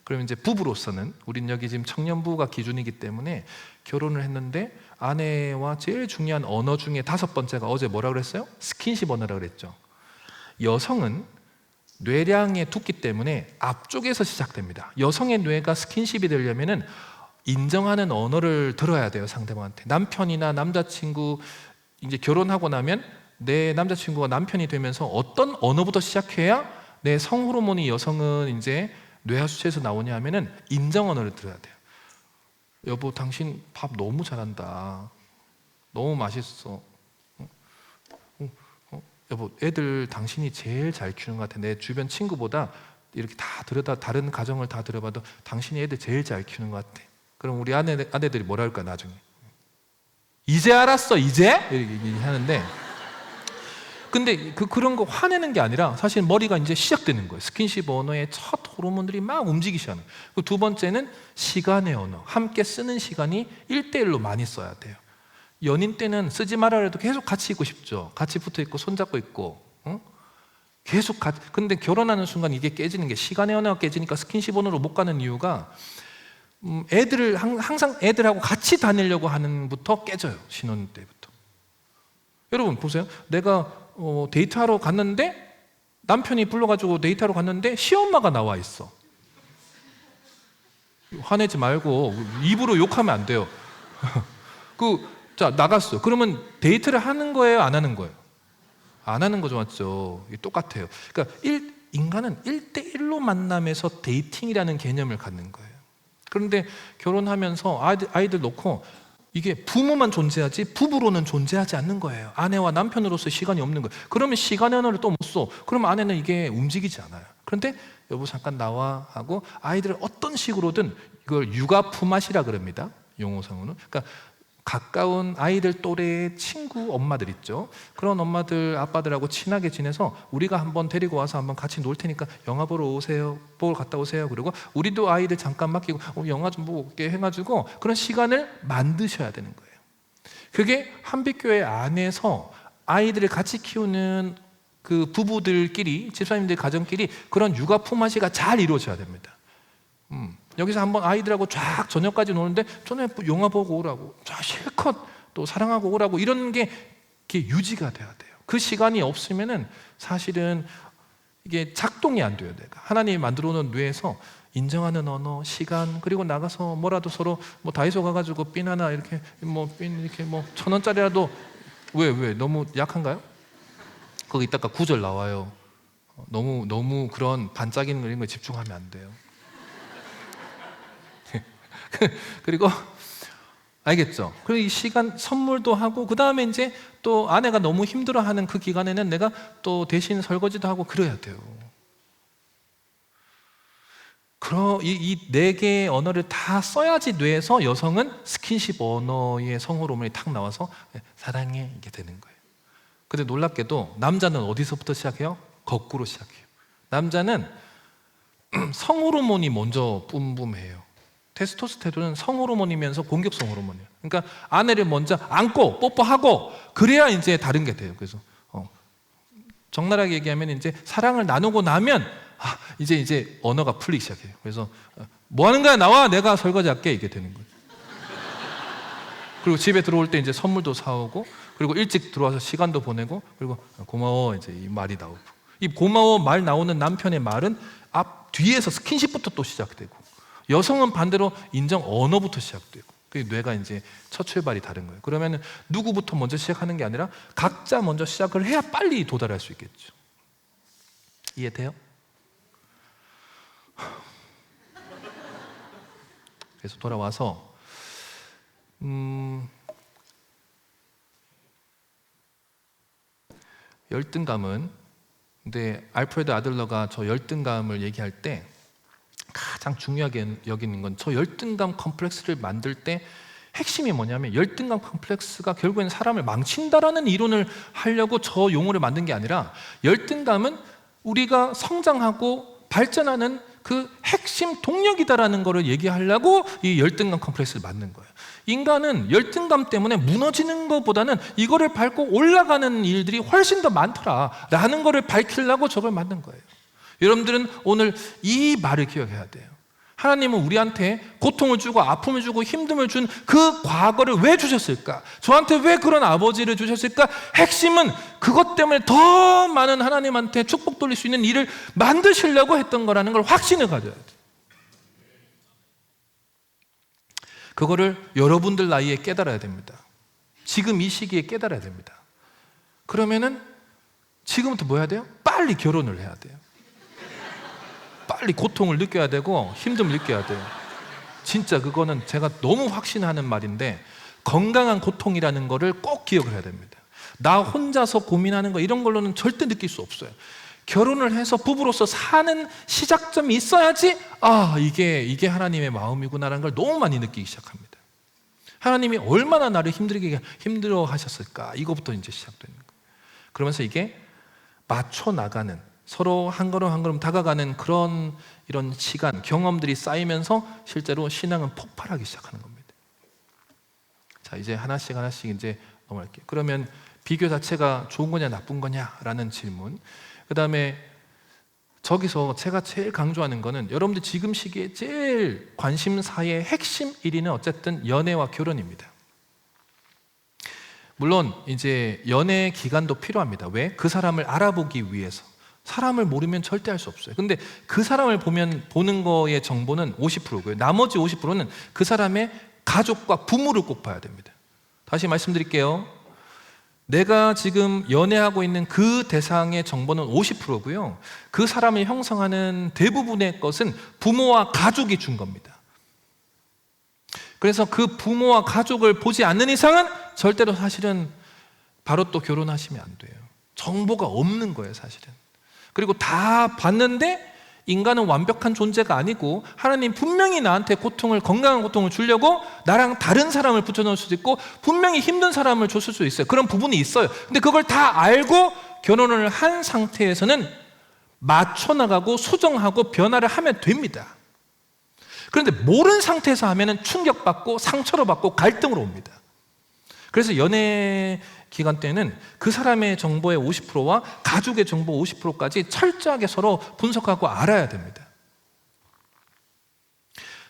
그러면 이제 부부로서는 우린 여기 지금 청년부가 기준이기 때문에 결혼을 했는데 아내와 제일 중요한 언어 중에 5번째가 어제 뭐라 그랬어요? 스킨십 언어라 그랬죠. 여성은 뇌량의 두께 때문에 앞쪽에서 시작됩니다. 여성의 뇌가 스킨십이 되려면은 인정하는 언어를 들어야 돼요. 상대방한테. 남편이나 남자친구 이제 결혼하고 나면 내 남자친구가 남편이 되면서 어떤 언어부터 시작해야 내 성호르몬이 여성은 이제 뇌하수체에서 나오냐 하면은 인정 언어를 들어야 돼요. 여보, 당신 밥 너무 잘한다. 너무 맛있어. 여보, 애들 당신이 제일 잘 키우는 것 같아. 내 주변 친구보다 이렇게 다른 가정을 다 들어봐도 당신이 애들 제일 잘 키우는 것 같아. 그럼 우리 아내들이 뭐라 할까 나중에? 이제 알았어, 이제? 이렇게 하는데 근데 그런 거 화내는 게 아니라 사실 머리가 이제 시작되는 거예요. 스킨십 언어의 첫 호르몬들이 막 움직이기 시작하는 거예요. 두 번째는 시간의 언어. 함께 쓰는 시간이 1:1로 많이 써야 돼요. 연인 때는 쓰지 말아라 해도 계속 같이 있고 싶죠. 같이 붙어 있고 손잡고 있고 계속 같이. 근데 결혼하는 순간 이게 깨지는 게 시간의 언어가 깨지니까 스킨십 언어로 못 가는 이유가 애들을 항상 애들하고 같이 다니려고 하는부터 깨져요. 신혼 때부터. 여러분 보세요. 내가 데이트하러 갔는데 남편이 불러가지고 데이트하러 갔는데 시엄마가 나와 있어. 화내지 말고 입으로 욕하면 안 돼요. 자, 나갔어. 그러면 데이트를 하는 거예요? 안 하는 거예요? 안 하는 거죠, 맞죠? 똑같아요. 그러니까 인간은 1:1로 만남에서 데이팅이라는 개념을 갖는 거예요. 그런데 결혼하면서 아이들 놓고 이게 부모만 존재하지 부부로는 존재하지 않는 거예요. 아내와 남편으로서 시간이 없는 거예요. 그러면 시간의 언어를 또 못 써. 그럼 아내는 이게 움직이지 않아요. 그런데 여보 잠깐 나와 하고 아이들을 어떤 식으로든 이걸 육아 품앗이라 그럽니다. 용어상으로는. 그러니까 가까운 아이들 또래의 친구 엄마들 있죠. 그런 엄마들 아빠들하고 친하게 지내서 우리가 한번 데리고 와서 한번 같이 놀 테니까 영화 보러 오세요. 보러 갔다 오세요. 그리고 우리도 아이들 잠깐 맡기고 영화 좀 보고 올게 해가지고 그런 시간을 만드셔야 되는 거예요. 그게 한빛교회 안에서 아이들을 같이 키우는 그 부부들끼리 집사님들 가정끼리 그런 육아 품앗이가 잘 이루어져야 됩니다. 여기서 한번 아이들하고 쫙 저녁까지 노는데 저녁에 영화 보고 오라고 쫙 실컷 또 사랑하고 오라고 이런 게 유지가 돼야 돼요. 그 시간이 없으면은 사실은 이게 작동이 안 돼요. 내가 하나님이 만들어 놓은 뇌에서 인정하는 언어, 시간, 그리고 나가서 뭐라도 서로 뭐 다이소 가가지고 핀 하나 이렇게 이렇게 1,000원짜리라도 왜 너무 약한가요? 거기 이따가 구절 나와요. 너무 그런 반짝이는 이런 거 집중하면 안 돼요. 그리고 알겠죠? 그리고 이 시간 선물도 하고 그 다음에 이제 또 아내가 너무 힘들어하는 그 기간에는 내가 또 대신 설거지도 하고 그래야 돼요. 이 네 개의 언어를 다 써야지 뇌에서 여성은 스킨십 언어의 성호 호르몬이 탁 나와서 사랑해 이게 되는 거예요. 근데 놀랍게도 남자는 어디서부터 시작해요? 거꾸로 시작해요. 남자는 성호 호르몬이 먼저 뿜뿜해요. 테스토스테론은 성호 호르몬이면서 공격성 호르몬이에요. 그러니까 아내를 먼저 안고 뽀뽀하고 그래야 이제 다른 게 돼요. 그래서 적나라하게 얘기하면 이제 사랑을 나누고 나면 이제 언어가 풀리기 시작해요. 그래서 뭐 하는 거야? 나와, 내가 설거지 할게 이게 되는 거예요. 그리고 집에 들어올 때 이제 선물도 사오고, 그리고 일찍 들어와서 시간도 보내고, 그리고 고마워 이제 이 말이 나오고, 이 고마워 말 나오는 남편의 말은 뒤에서 스킨십부터 또 시작되고, 여성은 반대로 인정 언어부터 시작되고, 그 뇌가 이제 첫 출발이 다른 거예요. 그러면 누구부터 먼저 시작하는 게 아니라 각자 먼저 시작을 해야 빨리 도달할 수 있겠죠. 이해돼요? 그래서 돌아와서 열등감은, 근데 알프레드 아들러가 저 열등감을 얘기할 때 가장 중요하게 여기는 건 저 열등감 컴플렉스를 만들 때 핵심이 뭐냐면, 열등감 컴플렉스가 결국에는 사람을 망친다라는 이론을 하려고 저 용어를 만든 게 아니라, 열등감은 우리가 성장하고 발전하는 그 핵심 동력이다라는 것을 얘기하려고 이 열등감 컴플렉스를 만든 거예요. 인간은 열등감 때문에 무너지는 것보다는 이거를 밟고 올라가는 일들이 훨씬 더 많더라라는 것을 밝히려고 저걸 만든 거예요. 여러분들은 오늘 이 말을 기억해야 돼요. 하나님은 우리한테 고통을 주고 아픔을 주고 힘듦을 준 그 과거를 왜 주셨을까? 저한테 왜 그런 아버지를 주셨을까? 핵심은 그것 때문에 더 많은 하나님한테 축복 돌릴 수 있는 일을 만드시려고 했던 거라는 걸 확신을 가져야 돼요. 그거를 여러분들 나이에 깨달아야 됩니다. 지금 이 시기에 깨달아야 됩니다. 그러면은 지금부터 뭐 해야 돼요? 빨리 결혼을 해야 돼요. 빨리 고통을 느껴야 되고 힘듦을 느껴야 돼요. 진짜 그거는 제가 너무 확신하는 말인데, 건강한 고통이라는 거를 꼭 기억을 해야 됩니다. 나 혼자서 고민하는 거 이런 걸로는 절대 느낄 수 없어요. 결혼을 해서 부부로서 사는 시작점이 있어야지 이게 하나님의 마음이구나라는 걸 너무 많이 느끼기 시작합니다. 하나님이 얼마나 나를 힘들어 하셨을까, 이거부터 이제 시작되는 거예요. 그러면서 이게 맞춰 나가는, 서로 한 걸음 한 걸음 다가가는 이런 시간, 경험들이 쌓이면서 실제로 신앙은 폭발하기 시작하는 겁니다. 자, 이제 하나씩 이제 넘어갈게요. 그러면 비교 자체가 좋은 거냐 나쁜 거냐라는 질문. 그 다음에 저기서 제가 제일 강조하는 거는, 여러분들 지금 시기에 제일 관심사의 핵심 1위는 어쨌든 연애와 결혼입니다. 물론 이제 연애 기간도 필요합니다. 왜? 그 사람을 알아보기 위해서. 사람을 모르면 절대 할 수 없어요. 근데 그 사람을 보는 거의 정보는 50%고요. 나머지 50%는 그 사람의 가족과 부모를 꼭 봐야 됩니다. 다시 말씀드릴게요. 내가 지금 연애하고 있는 그 대상의 정보는 50%고요. 그 사람을 형성하는 대부분의 것은 부모와 가족이 준 겁니다. 그래서 그 부모와 가족을 보지 않는 이상은 절대로 사실은 바로 또 결혼하시면 안 돼요. 정보가 없는 거예요, 사실은. 그리고 다 봤는데 인간은 완벽한 존재가 아니고, 하나님 분명히 나한테 건강한 고통을 주려고 나랑 다른 사람을 붙여놓을 수도 있고, 분명히 힘든 사람을 줬을 수도 있어요. 그런 부분이 있어요. 근데 그걸 다 알고 결혼을 한 상태에서는 맞춰나가고 수정하고 변화를 하면 됩니다. 그런데 모르는 상태에서 하면 충격받고 상처를 받고 갈등으로 옵니다. 그래서 연애 기간 때는 그 사람의 정보의 50%와 가족의 정보 50%까지 철저하게 서로 분석하고 알아야 됩니다.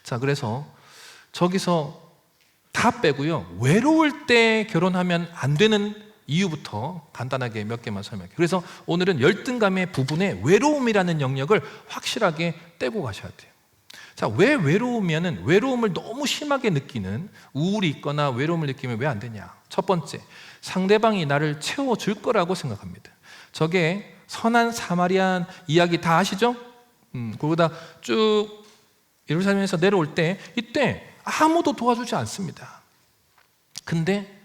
자, 그래서 저기서 다 빼고요, 외로울 때 결혼하면 안 되는 이유부터 간단하게 몇 개만 설명할게요. 그래서 오늘은 열등감의 부분에 외로움이라는 영역을 확실하게 떼고 가셔야 돼요. 자, 왜 외로움을 너무 심하게 느끼는, 우울이 있거나 외로움을 느끼면 왜 안 되냐? 첫 번째, 상대방이 나를 채워줄 거라고 생각합니다. 저게 선한 사마리안 이야기 다 아시죠? 그러다 쭉 예루살렘에서 내려올 때, 이때 아무도 도와주지 않습니다. 근데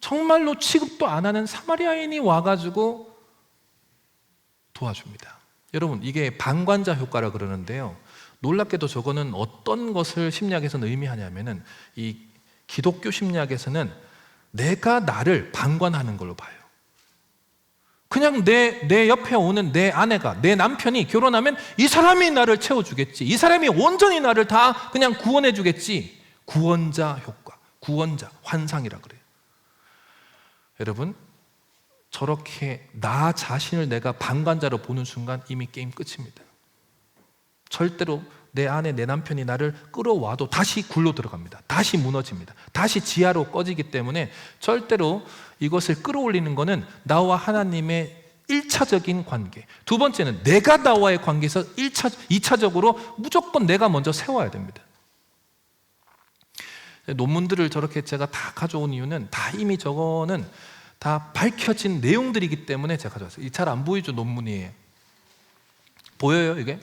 정말로 취급도 안 하는 사마리아인이 와가지고 도와줍니다. 여러분, 이게 방관자 효과라 그러는데요, 놀랍게도 저거는 어떤 것을 심리학에서는 의미하냐면은, 이 기독교 심리학에서는 내가 나를 방관하는 걸로 봐요. 그냥 내 옆에 오는 내 아내가, 내 남편이 결혼하면 이 사람이 나를 채워주겠지, 이 사람이 온전히 나를 다 그냥 구원해주겠지. 구원자 효과, 구원자 환상이라 그래요. 여러분, 저렇게 나 자신을 내가 방관자로 보는 순간 이미 게임 끝입니다. 절대로 내 아내, 내 남편이 나를 끌어와도 다시 굴로 들어갑니다. 다시 무너집니다. 다시 지하로 꺼지기 때문에 절대로 이것을 끌어올리는 것은 나와 하나님의 1차적인 관계. 두 번째는 내가 나와의 관계에서 2차적으로 무조건 내가 먼저 세워야 됩니다. 논문들을 저렇게 제가 다 가져온 이유는 다 이미 저거는 다 밝혀진 내용들이기 때문에 제가 가져왔어요. 이 잘 안 보이죠? 논문이에요. 보여요 이게?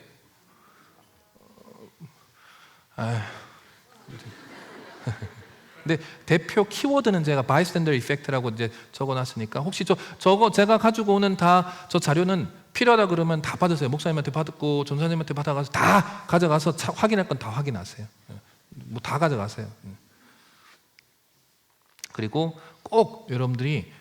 근데 대표 키워드는 제가 바이스탠더 이펙트라고 이제 적어놨으니까, 혹시 저거 제가 가지고 오는 저 자료는 필요하다 그러면 다 받으세요. 목사님한테 받고 전사님한테 받아가서 다 가져가서 확인할 건 다 확인하세요. 뭐 다 가져가세요. 그리고 꼭 여러분들이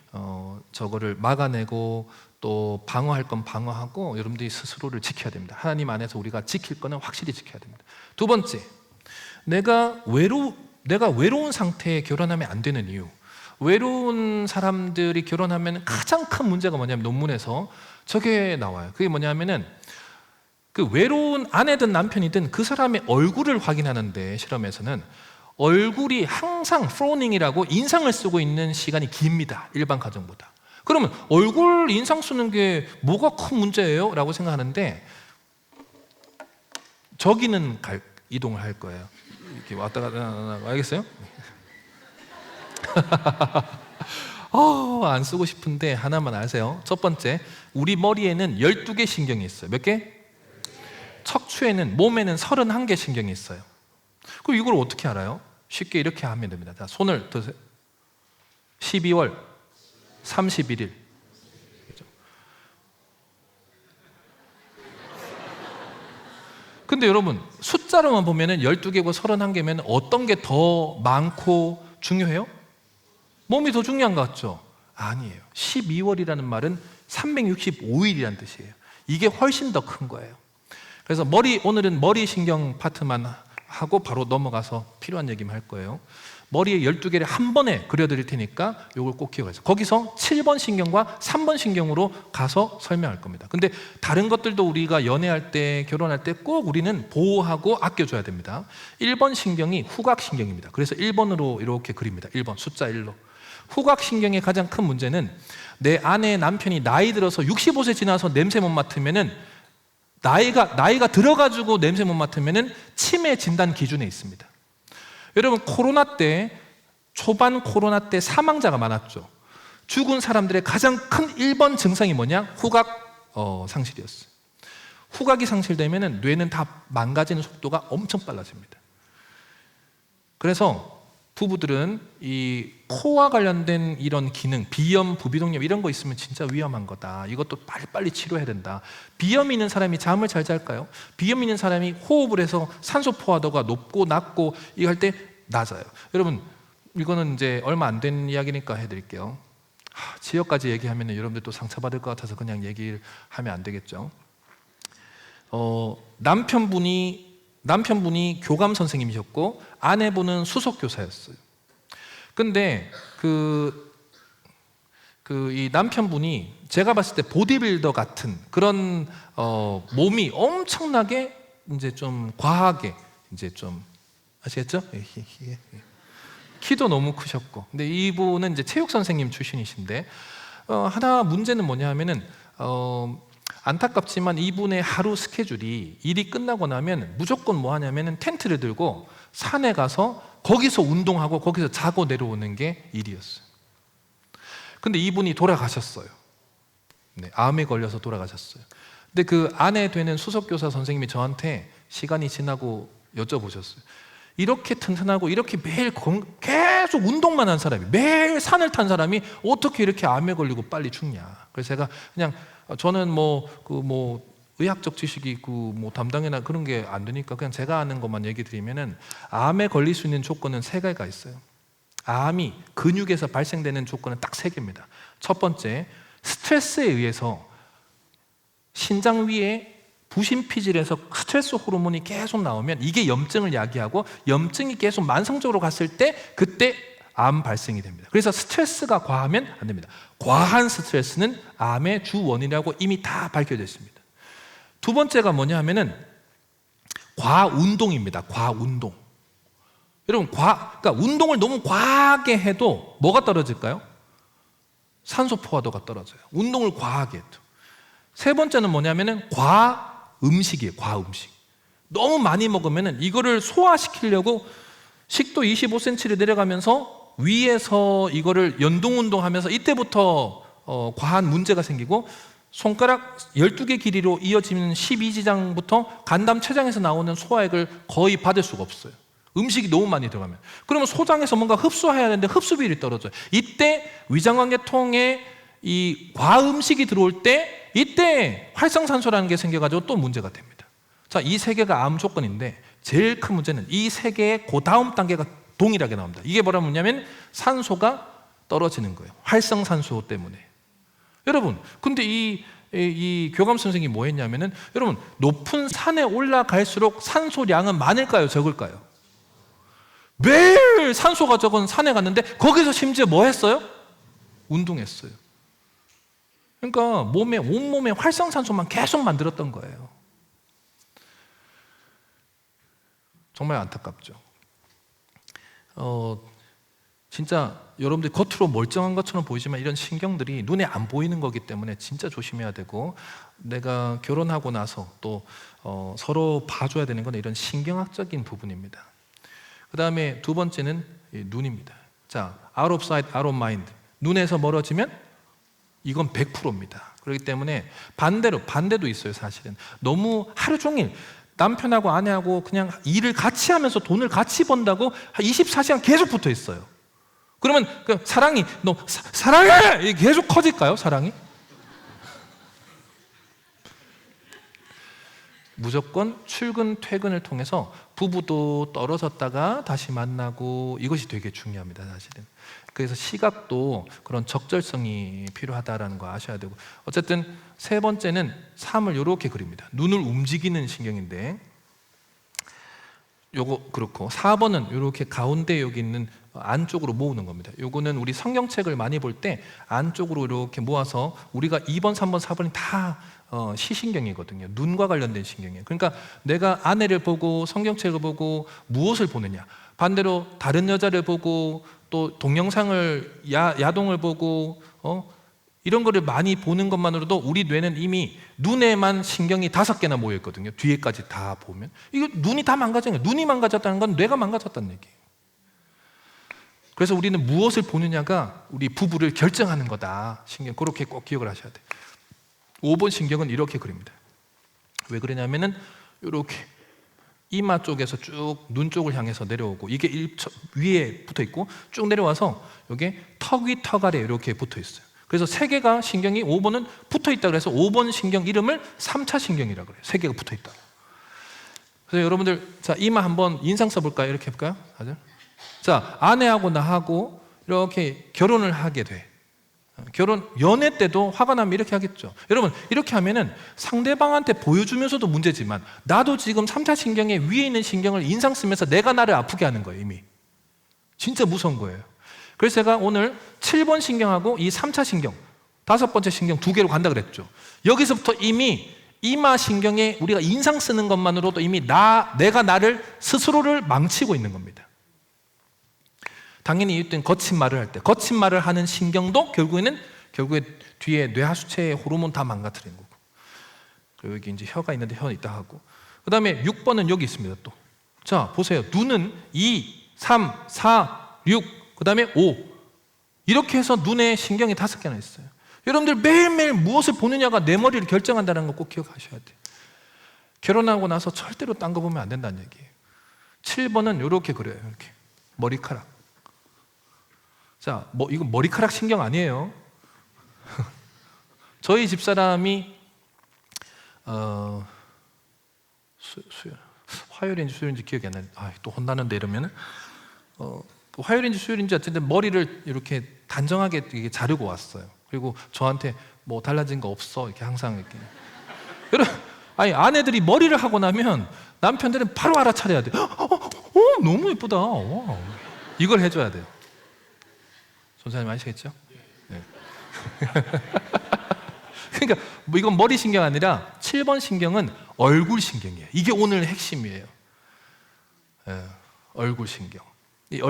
저거를 막아내고 또 방어할 건 방어하고 여러분들이 스스로를 지켜야 됩니다. 하나님 안에서 우리가 지킬 거는 확실히 지켜야 됩니다. 두 번째, 내가 외로운 상태에 결혼하면 안 되는 이유. 외로운 사람들이 결혼하면 가장 큰 문제가 뭐냐면, 논문에서 저게 나와요. 그게 뭐냐면은, 그 외로운 아내든 남편이든 그 사람의 얼굴을 확인하는데, 실험에서는 얼굴이 항상 프로닝이라고 인상을 쓰고 있는 시간이 깁니다. 일반 가정보다. 그러면 얼굴 인상 쓰는 게 뭐가 큰 문제예요? 라고 생각하는데, 저기는 이동을 할 거예요. 이렇게 왔다 갔다. 알겠어요? 안 쓰고 싶은데 하나만 아세요? 첫 번째, 우리 머리에는 12개 신경이 있어요. 몇 개? 척추에는, 몸에는 31개 신경이 있어요. 그럼 이걸 어떻게 알아요? 쉽게 이렇게 하면 됩니다. 자, 손을 드세요. 12월 31일. 근데 여러분, 숫자로만 보면은 12개고 31개면 어떤 게 더 많고 중요해요? 몸이 더 중요한 것 같죠? 아니에요. 12월이라는 말은 365일이라는 뜻이에요. 이게 훨씬 더 큰 거예요. 그래서 오늘은 머리 신경 파트만 하고 바로 넘어가서 필요한 얘기만 할 거예요. 머리에 12개를 한 번에 그려드릴 테니까 이걸 꼭 기억하세요. 거기서 7번 신경과 3번 신경으로 가서 설명할 겁니다. 근데 다른 것들도 우리가 연애할 때, 결혼할 때 꼭 우리는 보호하고 아껴줘야 됩니다. 1번 신경이 후각신경입니다. 그래서 1번으로 이렇게 그립니다. 1번, 숫자 1로. 후각신경의 가장 큰 문제는, 내 아내, 남편이 나이 들어서 65세 지나서 냄새 못 맡으면은, 나이가 들어가지고 냄새 못 맡으면은 치매 진단 기준에 있습니다. 여러분, 초반 코로나 때 사망자가 많았죠. 죽은 사람들의 가장 큰 1번 증상이 뭐냐? 후각 상실이었어요. 후각이 상실되면 뇌는 다 망가지는 속도가 엄청 빨라집니다. 그래서 부부들은 이 코와 관련된 이런 기능, 비염, 부비동염 이런 거 있으면 진짜 위험한 거다. 이것도 빨리빨리 치료해야 된다. 비염이 있는 사람이 잠을 잘 잘까요? 비염 있는 사람이 호흡을 해서 산소 포화도가 높고 낮고 이거 할 때 낮아요. 여러분, 이거는 이제 얼마 안 된 이야기니까 해드릴게요. 지역까지 얘기하면 여러분들 또 상처받을 것 같아서 그냥 얘기를 하면 안 되겠죠. 남편분이 교감 선생님이셨고 아내분은 수석 교사였어요. 근데 이 남편분이 제가 봤을 때 보디빌더 같은 그런 몸이 엄청나게 이제 좀 과하게 이제 좀 아시겠죠? 키도 너무 크셨고. 근데 이분은 이제 체육 선생님 출신이신데 하나 문제는 뭐냐 하면은 안타깝지만 이분의 하루 스케줄이 일이 끝나고 나면 무조건 뭐 하냐면 텐트를 들고 산에 가서 거기서 운동하고 거기서 자고 내려오는 게 일이었어요. 근데 이분이 돌아가셨어요. 네, 암에 걸려서 돌아가셨어요. 근데 그 아내 되는 수석교사 선생님이 저한테 시간이 지나고 여쭤보셨어요. 이렇게 튼튼하고 이렇게 매일 계속 운동만 한 사람이, 매일 산을 탄 사람이 어떻게 이렇게 암에 걸리고 빨리 죽냐. 그래서 제가 그냥 저는 의학적 지식이 있고 담당이나 그런 게 안 되니까 그냥 제가 아는 것만 얘기 드리면은, 암에 걸릴 수 있는 조건은 3개가 있어요. 암이 근육에서 발생되는 조건은 딱 3개입니다. 첫 번째, 스트레스에 의해서 신장 위에 부신피질에서 스트레스 호르몬이 계속 나오면 이게 염증을 야기하고, 염증이 계속 만성적으로 갔을 때 그때 암 발생이 됩니다. 그래서 스트레스가 과하면 안 됩니다. 과한 스트레스는 암의 주 원인이라고 이미 다 밝혀져 있습니다. 두 번째가 뭐냐 하면은 과운동입니다. 과운동. 여러분, 그러니까 운동을 너무 과하게 해도 뭐가 떨어질까요? 산소 포화도가 떨어져요. 운동을 과하게 해도. 세 번째는 뭐냐면은 과음식이에요. 과음식. 너무 많이 먹으면은 이거를 소화시키려고 식도 25cm를 내려가면서 위에서 이거를 연동운동하면서 이때부터 과한 문제가 생기고, 손가락 12개 길이로 이어지는 12지장부터 간담 췌장에서 나오는 소화액을 거의 받을 수가 없어요. 음식이 너무 많이 들어가면. 그러면 소장에서 뭔가 흡수해야 되는데 흡수 비율이 떨어져요. 이때 위장관계통에 이 과음식이 들어올 때, 이때 활성산소라는 게 생겨가지고 또 문제가 됩니다. 자, 이 3개가 암 조건인데 제일 큰 문제는 이 3개의 그 다음 단계가 동일하게 나옵니다. 이게 뭐냐면 산소가 떨어지는 거예요. 활성산소 때문에. 여러분, 근데 이 교감 선생님이 뭐 했냐면은, 여러분, 높은 산에 올라갈수록 산소량은 많을까요? 적을까요? 매일 산소가 적은 산에 갔는데 거기서 심지어 뭐 했어요? 운동했어요. 그러니까 온몸에 활성산소만 계속 만들었던 거예요. 정말 안타깝죠. 진짜 여러분들이 겉으로 멀쩡한 것처럼 보이지만 이런 신경들이 눈에 안 보이는 거기 때문에 진짜 조심해야 되고, 내가 결혼하고 나서 또 서로 봐줘야 되는 건 이런 신경학적인 부분입니다. 그 다음에 두 번째는 눈입니다. 자, out of sight, out of mind. 눈에서 멀어지면 이건 100%입니다. 그렇기 때문에 반대도 있어요. 사실은 너무 하루 종일 남편하고 아내하고 그냥 일을 같이 하면서 돈을 같이 번다고 24시간 계속 붙어 있어요. 그러면 그 사랑이, 너 사랑해! 계속 커질까요? 사랑이? 무조건 출근, 퇴근을 통해서 부부도 떨어졌다가 다시 만나고, 이것이 되게 중요합니다. 사실은. 그래서 시각도 그런 적절성이 필요하다는 거 아셔야 되고, 어쨌든 세 번째는 삶을 이렇게 그립니다. 눈을 움직이는 신경인데, 요거 그렇고, 4번은 이렇게 가운데 여기 있는 안쪽으로 모으는 겁니다. 요거는 우리 성경책을 많이 볼 때 안쪽으로 이렇게 모아서, 우리가 2번, 3번, 4번이 다 시신경이거든요. 눈과 관련된 신경이에요. 그러니까 내가 아내를 보고 성경책을 보고 무엇을 보느냐, 반대로 다른 여자를 보고 또 동영상을 야동을 보고 이런 거를 많이 보는 것만으로도 우리 뇌는 이미 눈에만 신경이 5개나 모여 있거든요. 뒤에까지 다 보면 이거 눈이 다 망가진 거예요. 눈이 망가졌다는 건 뇌가 망가졌다는 얘기예요. 그래서 우리는 무엇을 보느냐가 우리 부부를 결정하는 거다. 신경, 그렇게 꼭 기억을 하셔야 돼요. 5번 신경은 이렇게 그립니다. 왜 그러냐면은 이렇게 이마 쪽에서 쭉 눈 쪽을 향해서 내려오고, 이게 위에 붙어 있고 쭉 내려와서 이게 턱 위 턱 아래 이렇게 붙어 있어요. 그래서 3개가 신경이 5번은 붙어 있다 그래서 5번 신경 이름을 3차 신경이라고 그래요. 3개가 붙어 있다. 그래서 여러분들, 자, 이마 한번 인상 써볼까요? 이렇게 해볼까요? 자, 아내하고 나하고 이렇게 결혼을 하게 돼. 연애 때도 화가 나면 이렇게 하겠죠. 여러분, 이렇게 하면은 상대방한테 보여주면서도 문제지만 나도 지금 3차 신경에 위에 있는 신경을 인상 쓰면서 내가 나를 아프게 하는 거예요. 이미 진짜 무서운 거예요. 그래서 제가 오늘 7번 신경하고 이 3차 신경, 5번째 신경 2개로 간다 그랬죠. 여기서부터 이미 이마 신경에 우리가 인상 쓰는 것만으로도 이미 내가 나를 스스로를 망치고 있는 겁니다. 당연히 이때 거친 말을 할 때, 거친 말을 하는 신경도 결국에 뒤에 뇌하수체의 호르몬 다 망가뜨리는 거고. 그리고 여기 이제 혀가 있는데 혀 있다 하고. 그 다음에 6번은 여기 있습니다 또. 자 보세요. 눈은 2, 3, 4, 6, 그 다음에 5. 이렇게 해서 눈에 신경이 5개나 있어요. 여러분들 매일매일 무엇을 보느냐가 내 머리를 결정한다는 거 꼭 기억하셔야 돼요. 결혼하고 나서 절대로 딴 거 보면 안 된다는 얘기예요. 7번은 이렇게 그려요. 이렇게 머리카락. 자, 이거 머리카락 신경 아니에요. 저희 집사람이 화요일인지 수요일인지 기억이 안 나요. 또 혼나는데 이러면은 화요일인지 수요일인지 어쨌든 머리를 이렇게 단정하게 이렇게 자르고 왔어요. 그리고 저한테 뭐 달라진 거 없어 이렇게 항상 이렇게. 여러분, 아내들이 머리를 하고 나면 남편들은 바로 알아차려야 돼. 너무 예쁘다. 와. 이걸 해줘야 돼요. 전사님 아시겠죠? 네. 그러니까 이건 머리 신경 아니라 7번 신경은 얼굴 신경이에요. 이게 오늘 핵심이에요. 얼굴 신경. 이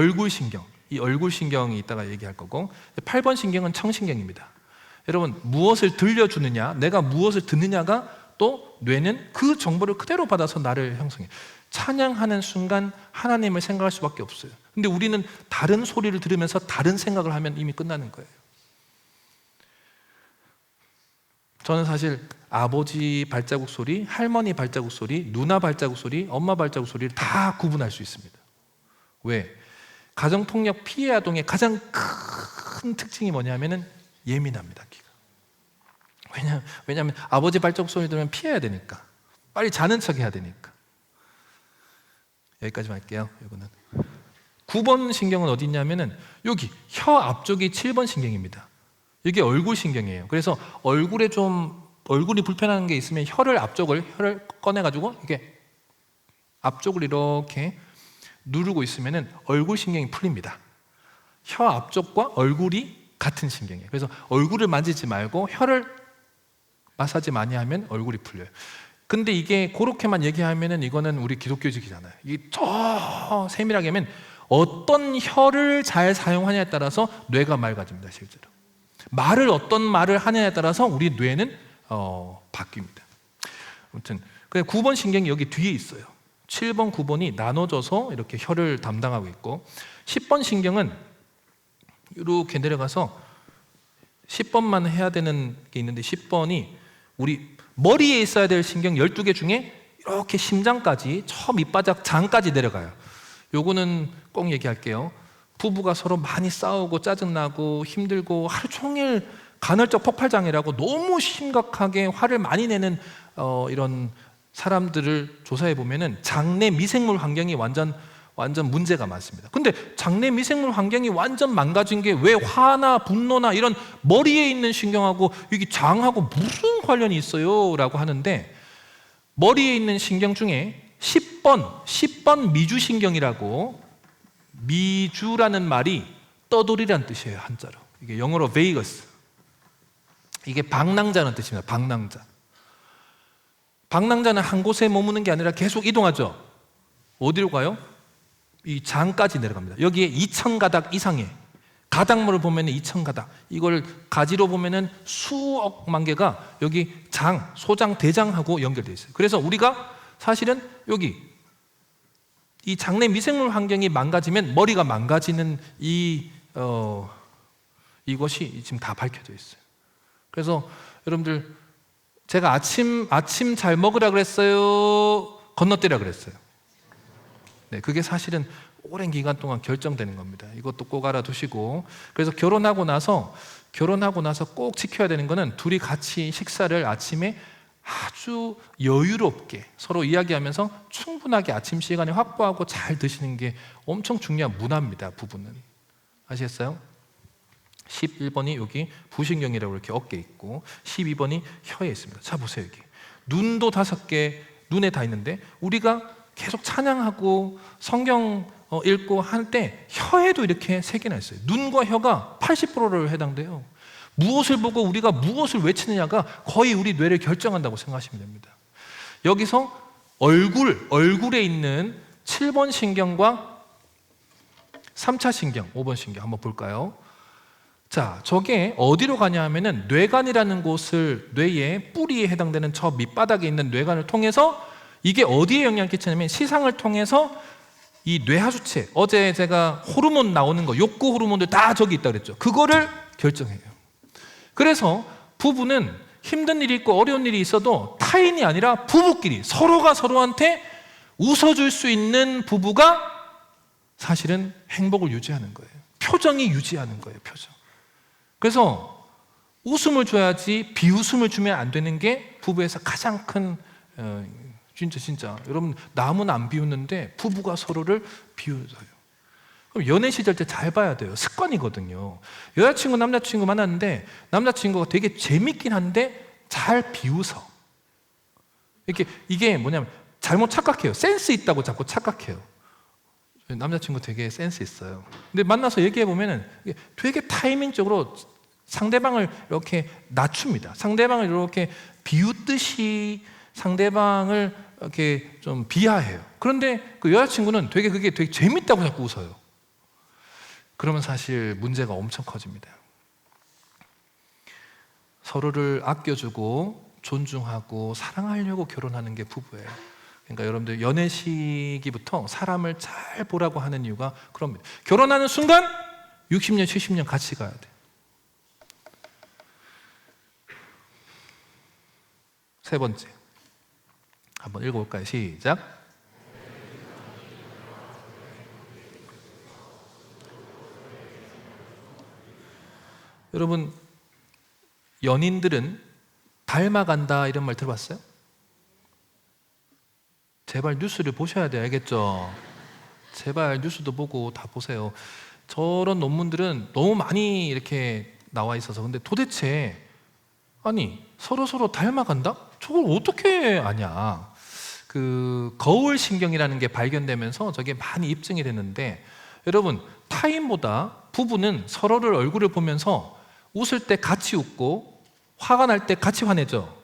얼굴 신경이 이따가 얘기할 거고, 8번 신경은 청신경입니다. 여러분, 무엇을 들려주느냐, 내가 무엇을 듣느냐가 또 뇌는 그 정보를 그대로 받아서 나를 형성해요. 찬양하는 순간 하나님을 생각할 수밖에 없어요. 근데 우리는 다른 소리를 들으면서 다른 생각을 하면 이미 끝나는 거예요. 저는 사실 아버지 발자국 소리, 할머니 발자국 소리, 누나 발자국 소리, 엄마 발자국 소리를 다 구분할 수 있습니다. 왜? 가정폭력 피해 아동의 가장 큰 특징이 뭐냐면은 예민합니다, 귀가. 왜냐하면 아버지 발자국 소리 들으면 피해야 되니까, 빨리 자는 척 해야 되니까. 여기까지만 할게요. 이거는 9번 신경은 어디 있냐면은 여기 혀 앞쪽이 7번 신경입니다. 이게 얼굴 신경이에요. 그래서 얼굴이 불편한 게 있으면 혀를 꺼내가지고 이게 앞쪽을 이렇게 누르고 있으면은 얼굴 신경이 풀립니다. 혀 앞쪽과 얼굴이 같은 신경이에요. 그래서 얼굴을 만지지 말고 혀를 마사지 많이 하면 얼굴이 풀려요. 근데 이게 그렇게만 얘기하면은 이거는 우리 기독교직이잖아요. 이게 더 세밀하게 하면 어떤 혀를 잘 사용하냐에 따라서 뇌가 맑아집니다, 실제로. 어떤 말을 하냐에 따라서 우리 뇌는 바뀝니다. 아무튼 9번 신경이 여기 뒤에 있어요. 7번, 9번이 나눠져서 이렇게 혀를 담당하고 있고, 10번 신경은 이렇게 내려가서 10번만 해야 되는 게 있는데, 10번이 우리 머리에 있어야 될 신경 12개 중에 이렇게 심장까지, 저 밑바닥 장까지 내려가요. 요거는 꼭 얘기할게요. 부부가 서로 많이 싸우고 짜증나고 힘들고 하루 종일 간헐적 폭발장애라고 너무 심각하게 화를 많이 내는 이런 사람들을 조사해 보면은 장내 미생물 환경이 완전 문제가 많습니다. 근데 장내 미생물 환경이 완전 망가진 게 왜 화나 분노나 이런 머리에 있는 신경하고 여기 장하고 무슨 관련이 있어요? 라고 하는데, 머리에 있는 신경 중에 10번 미주신경이라고, 미주라는 말이 떠돌이라는 뜻이에요, 한자로. 이게 영어로 베이거스. 이게 방랑자는 뜻입니다. 방랑자는 한 곳에 머무는 게 아니라 계속 이동하죠. 어디로 가요? 이 장까지 내려갑니다. 여기에 2,000가닥 이상의 가닥물을 보면 2,000가닥, 이걸 가지로 보면 수억만 개가 여기 장, 소장, 대장하고 연결되어 있어요. 그래서 우리가 사실은 여기 이 장내 미생물 환경이 망가지면 머리가 망가지는 이것이 지금 다 밝혀져 있어요. 그래서 여러분들, 제가 아침 잘 먹으라 그랬어요? 건너뛰라 그랬어요? 네, 그게 사실은 오랜 기간 동안 결정되는 겁니다. 이것도 꼭 알아두시고, 그래서 결혼하고 나서 꼭 지켜야 되는 거는 둘이 같이 식사를 아침에 아주 여유롭게 서로 이야기하면서 충분하게 아침 시간을 확보하고 잘 드시는 게 엄청 중요한 문화입니다, 부부는. 아시겠어요? 11번이 여기 부신경이라고 이렇게 어깨에 있고, 12번이 혀에 있습니다. 자, 보세요. 여기 눈도 5개 눈에 다 있는데, 우리가 계속 찬양하고 성경 읽고 할 때 혀에도 이렇게 3개나 있어요. 눈과 혀가 80%를 해당돼요. 무엇을 보고 우리가 무엇을 외치느냐가 거의 우리 뇌를 결정한다고 생각하시면 됩니다. 여기서 얼굴에 있는 7번 신경과 3차 신경, 5번 신경 한번 볼까요? 자, 저게 어디로 가냐 하면은 뇌관이라는 곳을, 뇌의 뿌리에 해당되는 저 밑바닥에 있는 뇌관을 통해서, 이게 어디에 영향을 끼치냐면 시상을 통해서 이 뇌하수체, 어제 제가 호르몬 나오는 거, 욕구 호르몬들 다 저기 있다 그랬죠. 그거를 결정해요. 그래서 부부는 힘든 일이 있고 어려운 일이 있어도 타인이 아니라 부부끼리 서로가 서로한테 웃어줄 수 있는 부부가 사실은 행복을 유지하는 거예요. 표정이 유지하는 거예요. 표정. 그래서 웃음을 줘야지 비웃음을 주면 안 되는 게 부부에서 가장 큰 진짜 여러분, 남은 안 비웃는데 부부가 서로를 비웃어요. 그럼 연애 시절 때 잘 봐야 돼요. 습관이거든요. 여자친구 남자친구 만났는데 남자친구가 되게 재밌긴 한데 잘 비웃어. 이게 뭐냐면 잘못 착각해요. 센스 있다고 자꾸 착각해요. 남자친구 되게 센스 있어요. 근데 만나서 얘기해보면 되게 타이밍적으로 상대방을 이렇게 낮춥니다. 상대방을 이렇게 비웃듯이 상대방을 이렇게 좀 비하해요. 그런데 그 여자친구는 그게 되게 재밌다고 자꾸 웃어요. 그러면 사실 문제가 엄청 커집니다. 서로를 아껴주고 존중하고 사랑하려고 결혼하는 게 부부예요. 그러니까 여러분들 연애 시기부터 사람을 잘 보라고 하는 이유가 그럽니다. 결혼하는 순간 60년, 70년 같이 가야 돼. 세 번째, 한번 읽어볼까요? 시작. 여러분, 연인들은 닮아간다 이런 말 들어봤어요? 제발 뉴스를 보셔야 돼요. 알겠죠? 제발 뉴스도 보고 다 보세요. 저런 논문들은 너무 많이 이렇게 나와 있어서. 근데 도대체 아니 서로 닮아간다? 저걸 어떻게 아냐? 그 거울 신경이라는 게 발견되면서 저게 많이 입증이 됐는데, 여러분, 타인보다 부부는 서로를 얼굴을 보면서 웃을 때 같이 웃고 화가 날 때 같이 화내죠.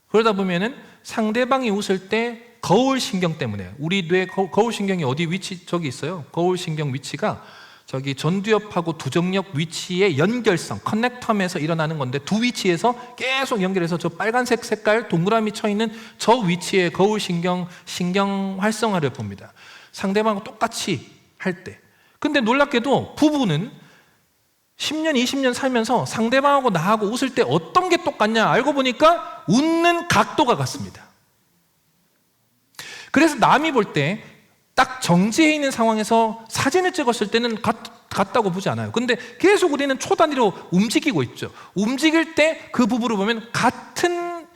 그러다 보면은 상대방이 웃을 때 거울 신경 때문에, 우리 뇌 거울 신경이 어디 위치, 저기 있어요. 거울 신경 위치가 저기 전두엽하고 두정역 위치의 연결성, 커넥텀에서 일어나는 건데, 두 위치에서 계속 연결해서 저 빨간색 색깔 동그라미 쳐 있는 저 위치에 거울 신경 활성화를 봅니다. 상대방하고 똑같이 할 때. 근데 놀랍게도 부부는 10년, 20년 살면서 상대방하고 나하고 웃을 때 어떤 게 똑같냐? 알고 보니까 웃는 각도가 같습니다. 그래서 남이 볼 때 딱 정지해 있는 상황에서 사진을 찍었을 때는 같다고 보지 않아요. 근데 계속 우리는 초단위로 움직이고 있죠. 움직일 때 그 부부를 보면 같은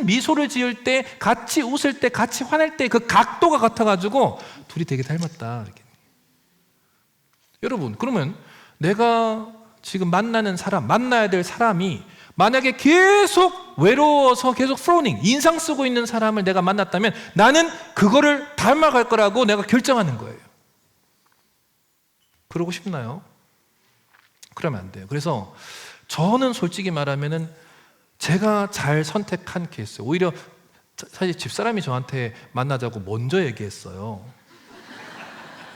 미소를 지을 때, 같이 웃을 때, 같이 화낼 때 그 각도가 같아가지고 둘이 되게 닮았다. 이렇게. 여러분, 그러면 내가 지금 만나야 될 사람이 만약에 계속 외로워서 계속 프로닝, 인상 쓰고 있는 사람을 내가 만났다면 나는 그거를 닮아갈 거라고 내가 결정하는 거예요. 그러고 싶나요? 그러면 안 돼요. 그래서 저는 솔직히 말하면은 제가 잘 선택한 케이스, 오히려 사실 집사람이 저한테 만나자고 먼저 얘기했어요.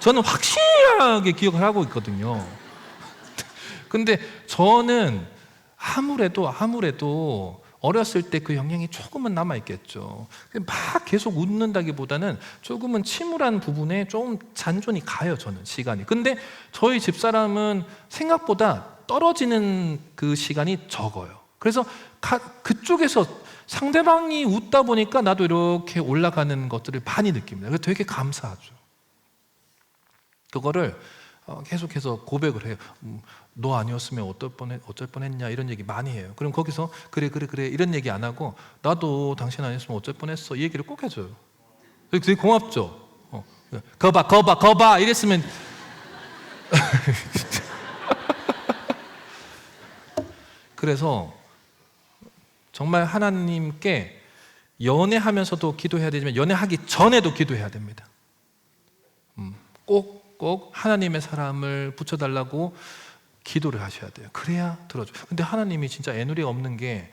저는 확실하게 기억을 하고 있거든요. 근데 저는 아무래도 어렸을 때 그 영향이 조금은 남아있겠죠. 막 계속 웃는다기보다는 조금은 침울한 부분에 좀 잔존이 가요, 저는 시간이. 근데 저희 집사람은 생각보다 떨어지는 그 시간이 적어요. 그래서 그쪽에서 상대방이 웃다 보니까 나도 이렇게 올라가는 것들을 많이 느낍니다. 그래서 되게 감사하죠. 그거를 계속해서 고백을 해요. 너 아니었으면 어쩔 뻔했냐 이런 얘기 많이 해요. 그럼 거기서 그래 이런 얘기 안 하고 나도 당신 아니었으면 어쩔 뻔했어 이 얘기를 꼭 해줘요. 되게 고맙죠. 거봐 이랬으면 그래서 정말 하나님께 연애하면서도 기도해야 되지만 연애하기 전에도 기도해야 됩니다. 꼭 하나님의 사람을 붙여달라고 기도를 하셔야 돼요. 그래야 들어줘. 근데 하나님이 진짜 애누리가 없는 게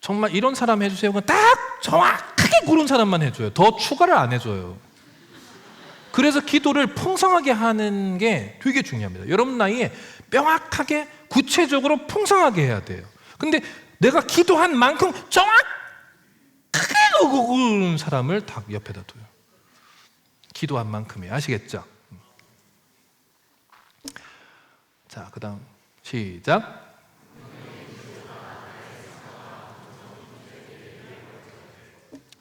정말 이런 사람 해주세요. 딱 정확하게 고른 사람만 해줘요. 더 추가를 안 해줘요. 그래서 기도를 풍성하게 하는 게 되게 중요합니다. 여러분 나이에 명확하게 구체적으로 풍성하게 해야 돼요. 근데 내가 기도한 만큼 정확하게 그런 사람을 다 옆에다 둬요. 기도한 만큼이. 아시겠죠? 자, 그 다음 시작.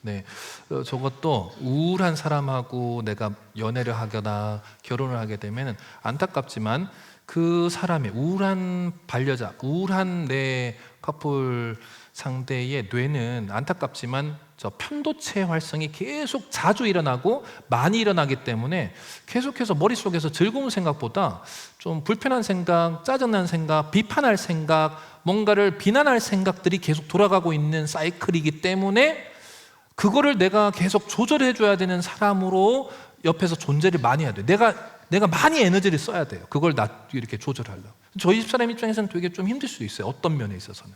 네, 저것도 우울한 사람하고 내가 연애를 하거나 결혼을 하게 되면 안타깝지만 그 사람의 우울한 반려자, 우울한 내 커플 상대의 뇌는 안타깝지만 저 편도체 활성이 계속 자주 일어나고 많이 일어나기 때문에 계속해서 머릿속에서 즐거운 생각보다 좀 불편한 생각, 짜증난 생각, 비판할 생각, 뭔가를 비난할 생각들이 계속 돌아가고 있는 사이클이기 때문에 그거를 내가 계속 조절해 줘야 되는 사람으로 옆에서 존재를 많이 해야 돼요. 내가 많이 에너지를 써야 돼요. 그걸 이렇게 조절하려고. 저희 집사람 입장에서는 되게 좀 힘들 수 있어요. 어떤 면에 있어서는.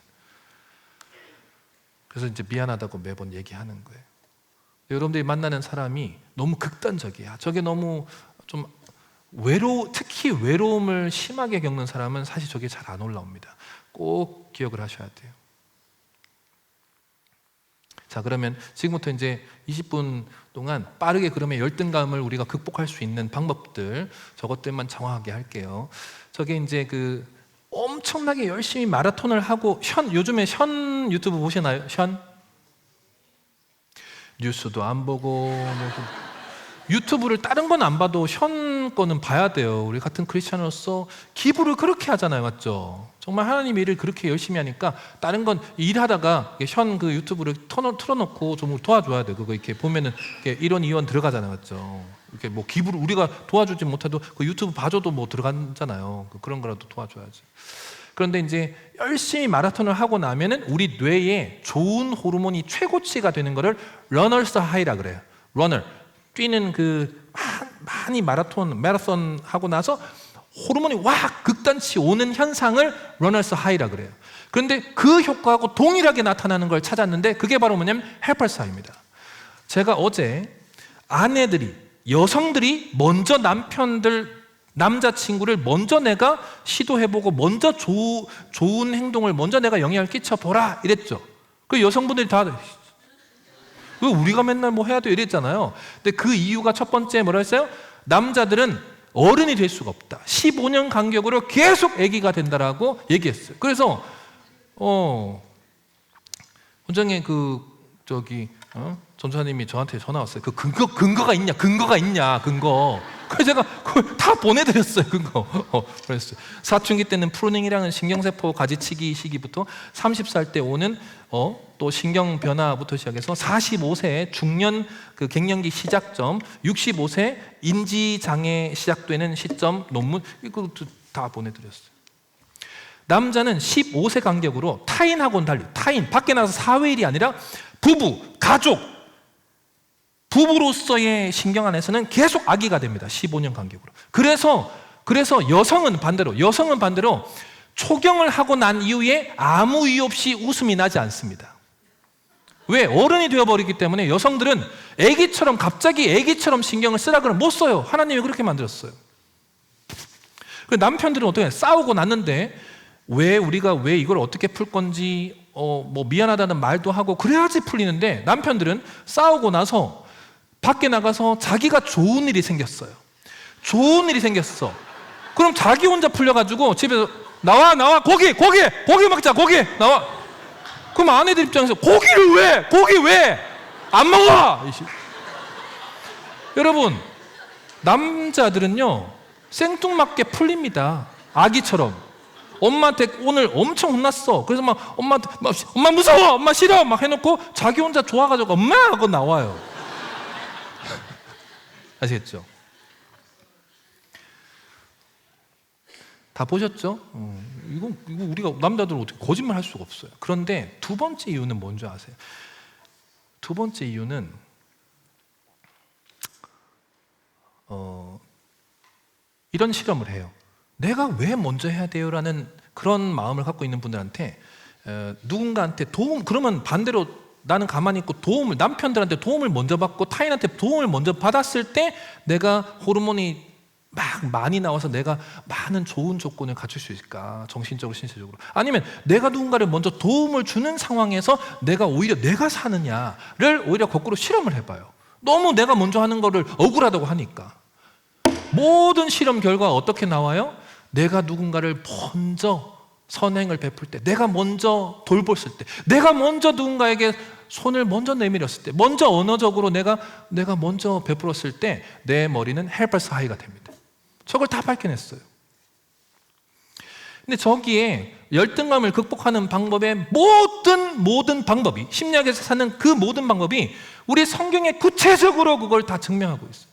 그래서 이제 미안하다고 매번 얘기하는 거예요. 여러분들이 만나는 사람이 너무 극단적이야. 저게 너무 좀 특히 외로움을 심하게 겪는 사람은 사실 저게 잘 안 올라옵니다. 꼭 기억을 하셔야 돼요. 자, 그러면 지금부터 이제 20분 동안 빠르게 그러면 열등감을 우리가 극복할 수 있는 방법들, 저것들만 정확하게 할게요. 저게 이제 그 엄청나게 열심히 마라톤을 하고 요즘에 션 유튜브 보시나요? 션? 뉴스도 안 보고 유튜브를 다른 건 안 봐도 현 거는 봐야 돼요. 우리 같은 크리스찬으로서 기부를 그렇게 하잖아요. 맞죠? 정말 하나님 일을 그렇게 열심히 하니까 다른 건 일하다가 현 그 유튜브를 틀어놓고 좀 도와줘야 돼요. 그거 이렇게 보면은 이런 이원 들어가잖아요. 맞죠? 이렇게 뭐 기부를 우리가 도와주지 못해도 그 유튜브 봐줘도 뭐 들어가잖아요. 그런 거라도 도와줘야지. 그런데 이제 열심히 마라톤을 하고 나면은 우리 뇌에 좋은 호르몬이 최고치가 되는 거를 러너스 하이라 그래요. 러너. 뛰는 그 많이 마라톤 하고 나서 호르몬이 확 극단치 오는 현상을 러너스 하이라 그래요. 그런데 그 효과하고 동일하게 나타나는 걸 찾았는데 그게 바로 뭐냐면 헬퍼스하입니다. 제가 어제 여성들이 먼저 남자친구를 먼저 내가 시도해보고 먼저 좋은 행동을 먼저 내가 영향을 끼쳐보라 이랬죠. 그 여성분들이 다 왜 우리가 맨날 뭐 해야 돼 이랬잖아요. 근데 그 이유가 첫 번째 뭐라 했어요? 남자들은 어른이 될 수가 없다. 15년 간격으로 계속 아기가 된다라고 얘기했어요. 그래서 원장님 전사님이 저한테 전화 왔어요. 그 근거가 있냐? 근거. 그래서 제가 그걸 다 보내드렸어요. 근거. 그랬어요. 사춘기 때는 프루닝이라는 신경세포 가지치기 시기부터 30살 때 오는 또 신경 변화부터 시작해서 45세 중년 그 갱년기 시작점, 65세 인지 장애 시작되는 시점 논문 이것도 다 보내드렸어요. 남자는 15세 간격으로 타인하고는 달리 밖에 나가서 사회일이 아니라 부부, 가족, 부부로서의 신경 안에서는 계속 아기가 됩니다. 15년 간격으로. 그래서 여성은 반대로 초경을 하고 난 이후에 아무 이유 없이 웃음이 나지 않습니다. 왜? 어른이 되어버리기 때문에 여성들은 갑자기 애기처럼 신경을 쓰라 그러면 못 써요. 하나님이 그렇게 만들었어요. 남편들은 어떻게 해요? 싸우고 났는데 우리가 이걸 어떻게 풀 건지 뭐 미안하다는 말도 하고 그래야지 풀리는데 남편들은 싸우고 나서 밖에 나가서 자기가 좋은 일이 생겼어. 그럼 자기 혼자 풀려가지고 집에서 나와 고기 먹자 고기 나와. 그럼 아내들 입장에서 고기 왜 안 먹어? 여러분 남자들은요 생뚱맞게 풀립니다. 아기처럼. 엄마한테 오늘 엄청 혼났어. 그래서 막 엄마한테 엄마 무서워, 엄마 싫어 막 해놓고 자기 혼자 좋아가지고 엄마 하고 나와요. 아시겠죠? 다 보셨죠? 이거 우리가 남자들은 어떻게 거짓말 할 수가 없어요. 그런데 두 번째 이유는 뭔지 아세요? 두 번째 이유는 이런 실험을 해요. 내가 왜 먼저 해야 돼요? 라는 그런 마음을 갖고 있는 분들한테 누군가한테 그러면 반대로 나는 가만히 있고 남편들한테 도움을 먼저 받고 타인한테 도움을 먼저 받았을 때 내가 호르몬이 막 많이 나와서 내가 많은 좋은 조건을 갖출 수 있을까? 정신적으로, 신체적으로. 아니면 내가 누군가를 먼저 도움을 주는 상황에서 내가 오히려 내가 사느냐를 오히려 거꾸로 실험을 해봐요. 너무 내가 먼저 하는 거를 억울하다고 하니까. 모든 실험 결과가 어떻게 나와요? 내가 누군가를 먼저 선행을 베풀 때, 내가 먼저 돌봤을 때, 내가 먼저 누군가에게 손을 먼저 내밀었을 때, 먼저 언어적으로 내가 먼저 베풀었을 때 내 머리는 헬퍼스 하이가 됩니다. 저걸 다 밝혀냈어요. 근데 저기에 열등감을 극복하는 방법의 모든 방법이, 심리학에서 사는 그 모든 방법이 우리 성경에 구체적으로 그걸 다 증명하고 있어요.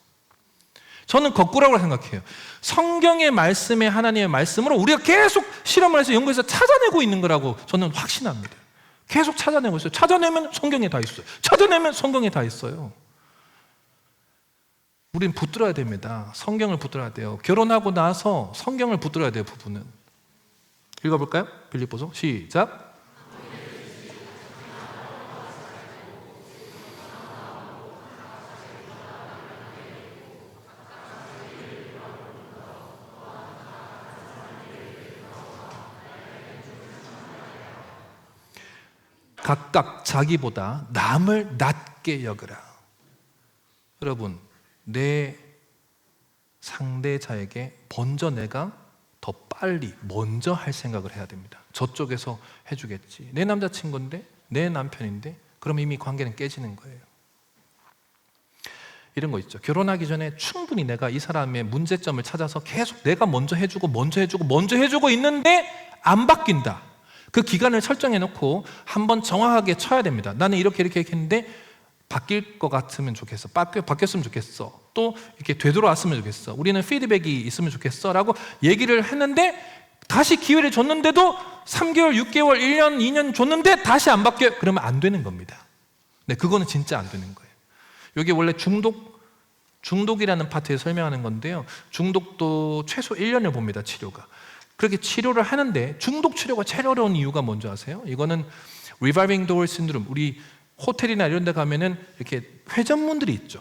저는 거꾸라고 생각해요. 성경의 말씀에 하나님의 말씀으로 우리가 계속 실험을 해서 연구해서 찾아내고 있는 거라고 저는 확신합니다. 계속 찾아내고 있어요. 찾아내면 성경에 다 있어요. 찾아내면 성경에 다 있어요. 우리는 붙들어야 됩니다. 성경을 붙들어야 돼요. 결혼하고 나서 성경을 붙들어야 돼요. 부부는. 읽어볼까요? 빌립보서 시작. 각각 자기보다 남을 낮게 여기라. 여러분, 내 상대자에게 먼저 내가 더 빨리 먼저 할 생각을 해야 됩니다. 저쪽에서 해주겠지. 내 남자친구인데, 내 남편인데, 그럼 이미 관계는 깨지는 거예요. 이런 거 있죠. 결혼하기 전에 충분히 내가 이 사람의 문제점을 찾아서 계속 내가 먼저 해주고 있는데 안 바뀐다. 그 기간을 설정해 놓고 한번 정확하게 쳐야 됩니다. 나는 이렇게 했는데 바뀔 것 같으면 좋겠어. 바뀌었으면 좋겠어. 또 이렇게 되돌아왔으면 좋겠어. 우리는 피드백이 있으면 좋겠어. 라고 얘기를 했는데 다시 기회를 줬는데도 3개월, 6개월, 1년, 2년 줬는데 다시 안 바뀌어요. 그러면 안 되는 겁니다. 네, 그거는 진짜 안 되는 거예요. 이게 원래 중독이라는 파트에 설명하는 건데요. 중독도 최소 1년을 봅니다. 치료가. 그렇게 치료를 하는데 중독 치료가 제일 어려운 이유가 뭔지 아세요? 이거는 Revolving Door Syndrome. 우리 호텔이나 이런 데 가면은 이렇게 회전문들이 있죠.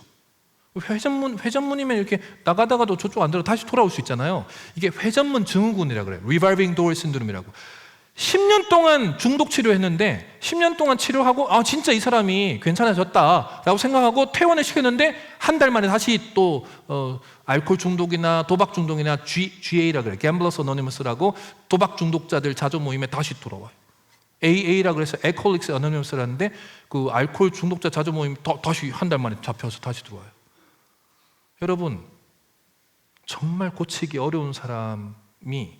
회전문이면 이렇게 나가다가도 저쪽 안 들어 다시 돌아올 수 있잖아요. 이게 회전문 증후군이라고 그래요. Revolving Door Syndrome이라고. 10년 동안 중독 치료했는데 10년 동안 치료하고 진짜 이 사람이 괜찮아졌다라고 생각하고 퇴원을 시켰는데 한 달 만에 다시 또 알코올 중독이나 도박 중독이나 GA라 그래요. Gamblers Anonymous라고 도박 중독자들 자조 모임에 다시 돌아와요. AA라 그래서 Alcoholics Anonymous라는데 그 알코올 중독자 자조 모임 다시 한 달 만에 잡혀서 다시 들어와요. 여러분, 정말 고치기 어려운 사람이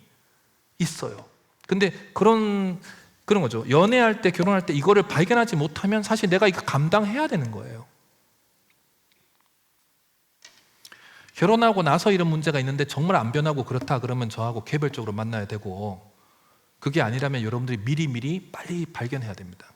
있어요. 근데 그런 거죠. 연애할 때, 결혼할 때 이거를 발견하지 못하면 사실 내가 이거 감당해야 되는 거예요. 결혼하고 나서 이런 문제가 있는데 정말 안 변하고 그렇다 그러면 저하고 개별적으로 만나야 되고, 그게 아니라면 여러분들이 미리 빨리 발견해야 됩니다.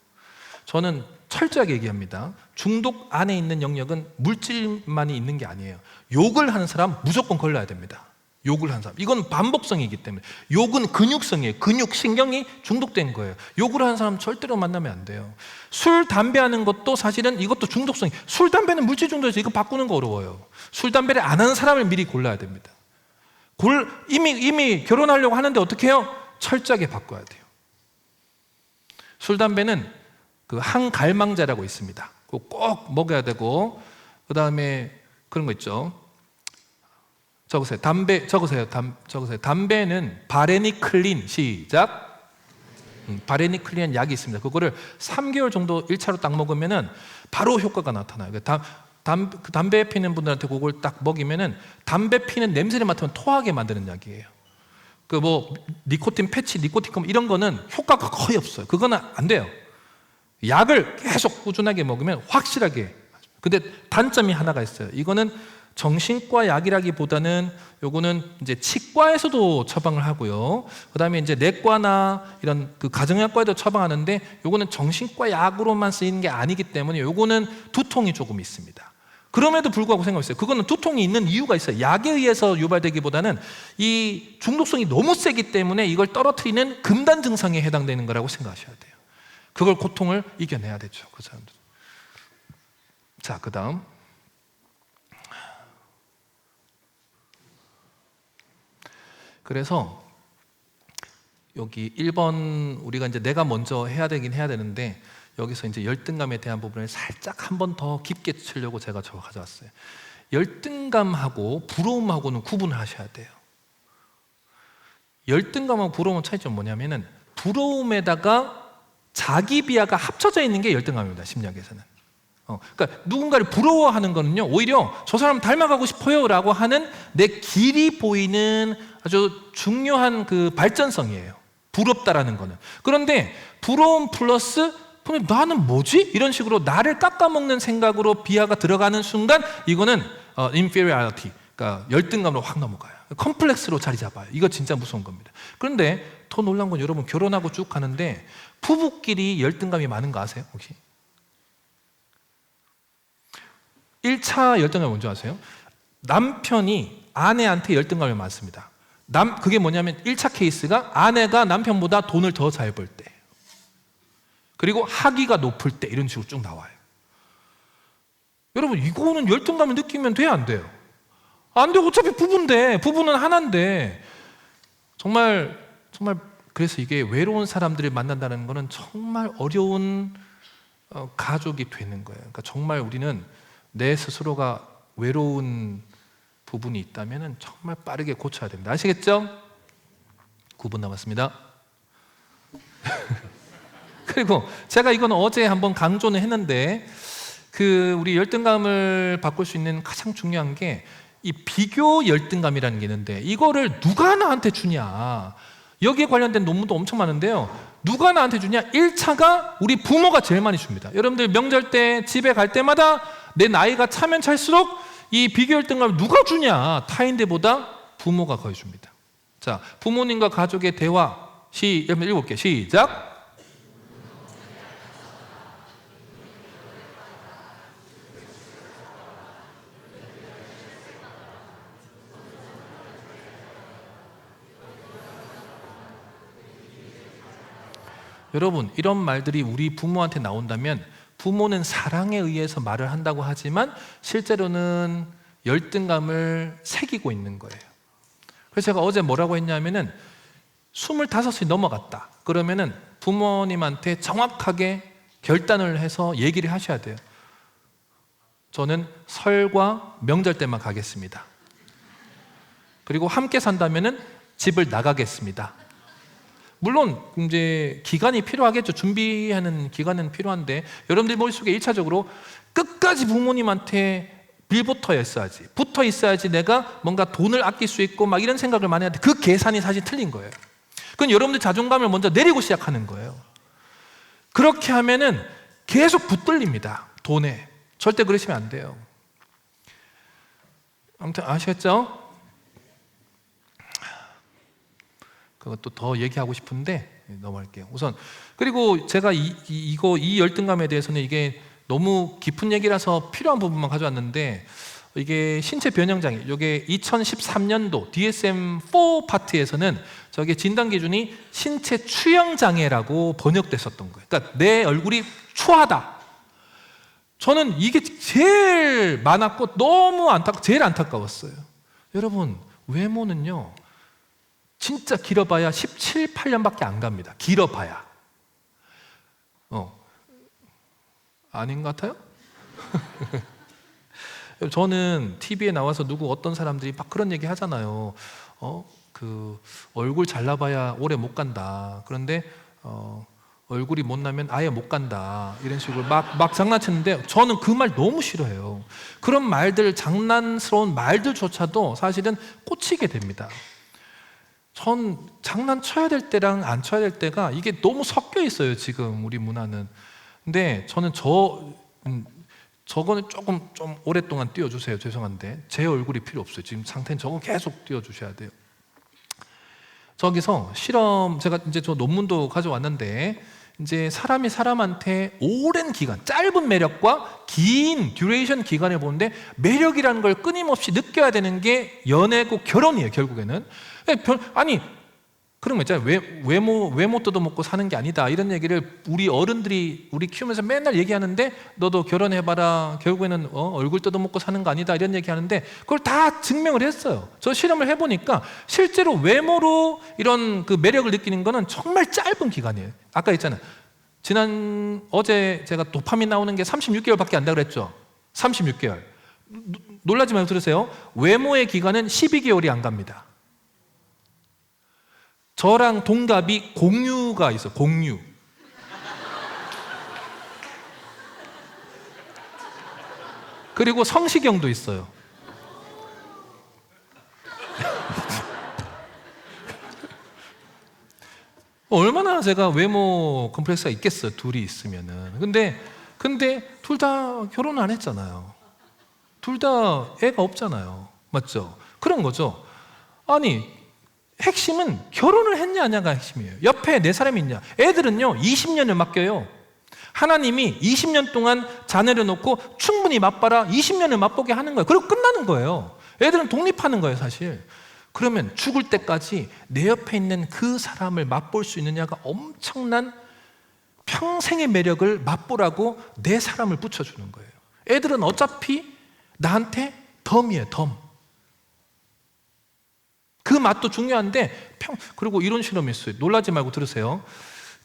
저는 철저하게 얘기합니다. 중독 안에 있는 영역은 물질만이 있는 게 아니에요. 욕을 하는 사람 무조건 걸려야 됩니다. 욕을 하는 사람. 이건 반복성이기 때문에. 욕은 근육성이에요. 근육, 신경이 중독된 거예요. 욕을 하는 사람 절대로 만나면 안 돼요. 술, 담배 하는 것도 사실은 이것도 중독성이. 술, 담배는 물질 중독에서 이거 바꾸는 거 어려워요. 술, 담배를 안 하는 사람을 미리 골라야 됩니다. 이미 결혼하려고 하는데 어떻게 해요? 철저하게 바꿔야 돼요. 술, 담배는 그 항갈망제라고 있습니다. 그거 꼭 먹어야 되고, 그 다음에 그런 거 있죠. 적으세요. 담배는 바레니클린, 시작. 바레니클린 약이 있습니다. 그거를 3개월 정도 1차로 딱 먹으면은 바로 효과가 나타나요. 담배 피는 분들한테 그걸 딱 먹이면은 담배 피는 냄새를 맡으면 토하게 만드는 약이에요. 그 니코틴 패치, 니코틴 이런 거는 효과가 거의 없어요. 그거는 안 돼요. 약을 계속 꾸준하게 먹으면 확실하게. 근데 단점이 하나가 있어요. 이거는 정신과 약이라기보다는 요거는 이제 치과에서도 처방을 하고요. 그다음에 이제 내과나 이런 그 가정약과에도 처방하는데 요거는 정신과 약으로만 쓰이는 게 아니기 때문에 요거는 두통이 조금 있습니다. 그럼에도 불구하고 생각했어요. 그거는 두통이 있는 이유가 있어요. 약에 의해서 유발되기보다는 이 중독성이 너무 세기 때문에 이걸 떨어뜨리는 금단 증상에 해당되는 거라고 생각하셔야 돼요. 그걸 고통을 이겨내야 되죠. 그 사람들. 자, 그다음 그래서 여기 1번 우리가 이제 내가 먼저 해야 되긴 해야 되는데 여기서 이제 열등감에 대한 부분을 살짝 한 번 더 깊게 치려고 제가 저거 가져왔어요. 열등감하고 부러움하고는 구분을 하셔야 돼요. 열등감하고 부러움의 차이점은 뭐냐면은 부러움에다가 자기 비하가 합쳐져 있는 게 열등감입니다. 심리학에서는. 그러니까 누군가를 부러워하는 거는요, 오히려 저 사람 닮아가고 싶어요 라고 하는 내 길이 보이는 아주 중요한 그 발전성이에요. 부럽다라는 거는. 그런데 부러움 플러스 나는 뭐지? 이런 식으로 나를 깎아먹는 생각으로 비하가 들어가는 순간 이거는 inferiority, 그러니까 열등감으로 확 넘어가요. 컴플렉스로 자리 잡아요. 이거 진짜 무서운 겁니다. 그런데 더 놀라운 건 여러분 결혼하고 쭉 가는데 부부끼리 열등감이 많은 거 아세요? 혹시? 1차 열등감이 뭔지 아세요? 남편이 아내한테 열등감이 많습니다. 그게 뭐냐면 1차 케이스가 아내가 남편보다 돈을 더 잘 벌 때, 그리고 학위가 높을 때, 이런 식으로 쭉 나와요. 여러분 이거는 열등감을 느끼면 돼요, 안 돼요? 안 돼요. 어차피 부부인데, 부부는 하나인데. 정말 그래서 이게 외로운 사람들을 만난다는 거는 정말 어려운 가족이 되는 거예요. 그러니까 정말 우리는 내 스스로가 외로운 부분이 있다면 정말 빠르게 고쳐야 됩니다. 아시겠죠? 9분 남았습니다. 그리고 제가 이건 어제 한번 강조는 했는데 우리 열등감을 바꿀 수 있는 가장 중요한 게 이 비교 열등감이라는 게 있는데, 이거를 누가 나한테 주냐, 여기에 관련된 논문도 엄청 많은데요. 누가 나한테 주냐? 1차가 우리 부모가 제일 많이 줍니다. 여러분들 명절 때 집에 갈 때마다 내 나이가 차면 찰수록 이 비교 열등감을 누가 주냐? 타인들보다 부모가 거의 줍니다. 자, 부모님과 가족의 대화 7개 시작. 여러분 이런 말들이 우리 부모한테 나온다면 부모는 사랑에 의해서 말을 한다고 하지만 실제로는 열등감을 새기고 있는 거예요. 그래서 제가 어제 뭐라고 했냐면은 25이 넘어갔다 그러면은 부모님한테 정확하게 결단을 해서 얘기를 하셔야 돼요. 저는 설과 명절 때만 가겠습니다. 그리고 함께 산다면은 집을 나가겠습니다. 물론 이제 기간이 필요하겠죠. 준비하는 기간은 필요한데 여러분들 머릿속에 1차적으로 끝까지 부모님한테 붙어 있어야지 내가 뭔가 돈을 아낄 수 있고 막 이런 생각을 많이 하는데 그 계산이 사실 틀린 거예요. 그건 여러분들 자존감을 먼저 내리고 시작하는 거예요. 그렇게 하면은 계속 붙들립니다. 돈에. 절대 그러시면 안 돼요. 아무튼 아시겠죠? 그것도 더 얘기하고 싶은데 넘어갈게요. 우선 그리고 제가 이 열등감에 대해서는 이게 너무 깊은 얘기라서 필요한 부분만 가져왔는데, 이게 신체 변형장애, 이게 2013년도 DSM-4 파트에서는 저게 진단 기준이 신체 추형 장애라고 번역됐었던 거예요. 그러니까 내 얼굴이 추하다. 저는 이게 제일 많았고 너무 제일 안타까웠어요. 여러분 외모는요 진짜 길어봐야 17, 18년밖에 안 갑니다. 길어봐야. 아닌 것 같아요? 저는 TV에 나와서 어떤 사람들이 막 그런 얘기 하잖아요. 얼굴 잘나봐야 오래 못 간다. 그런데 얼굴이 못나면 아예 못 간다. 이런 식으로 막 장난치는데 저는 그 말 너무 싫어해요. 그런 말들, 장난스러운 말들조차도 사실은 꽂히게 됩니다. 전 장난쳐야 될 때랑 안 쳐야 될 때가 이게 너무 섞여 있어요, 지금 우리 문화는. 근데 저는 저거는 좀 오랫동안 띄워주세요. 죄송한데 제 얼굴이 필요 없어요. 지금 상태는 저거 계속 띄워주셔야 돼요. 저기서 실험, 제가 이제 저 논문도 가져왔는데, 이제 사람이 사람한테 오랜 기간, 짧은 매력과 긴 듀레이션 기간을 보는데 매력이라는 걸 끊임없이 느껴야 되는 게 연애고 결혼이에요, 결국에는. 아니 그런 거 있잖아요. 외모 뜯어먹고 사는 게 아니다. 이런 얘기를 우리 어른들이 우리 키우면서 맨날 얘기하는데 너도 결혼해봐라. 결국에는 얼굴 뜯어먹고 사는 거 아니다. 이런 얘기하는데 그걸 다 증명을 했어요. 저 실험을 해보니까 실제로 외모로 이런 그 매력을 느끼는 거는 정말 짧은 기간이에요. 아까 있잖아요. 어제 제가 도파민 나오는 게 36개월밖에 안 된다고 그랬죠. 36개월. 놀라지 말고 들으세요. 외모의 기간은 12개월이 안 갑니다. 저랑 동갑이 공유가 있어요. 공유. 그리고 성시경도 있어요. 얼마나 제가 외모 컴플렉스가 있겠어요. 둘이 있으면은. 근데 둘 다 결혼 안 했잖아요. 둘 다 애가 없잖아요. 맞죠? 그런 거죠. 아니, 핵심은 결혼을 했냐 안 했냐가 핵심이에요. 옆에 내 사람이 있냐. 애들은요 20년을 맡겨요. 하나님이 20년 동안 자녀를 놓고 충분히 맛봐라. 20년을 맛보게 하는 거예요. 그리고 끝나는 거예요. 애들은 독립하는 거예요 사실. 그러면 죽을 때까지 내 옆에 있는 그 사람을 맛볼 수 있느냐가 엄청난 평생의 매력을 맛보라고 내 사람을 붙여주는 거예요. 애들은 어차피 나한테 덤이에요. 덤. 그 맛도 중요한데 그리고 이런 실험이 있어요. 놀라지 말고 들으세요.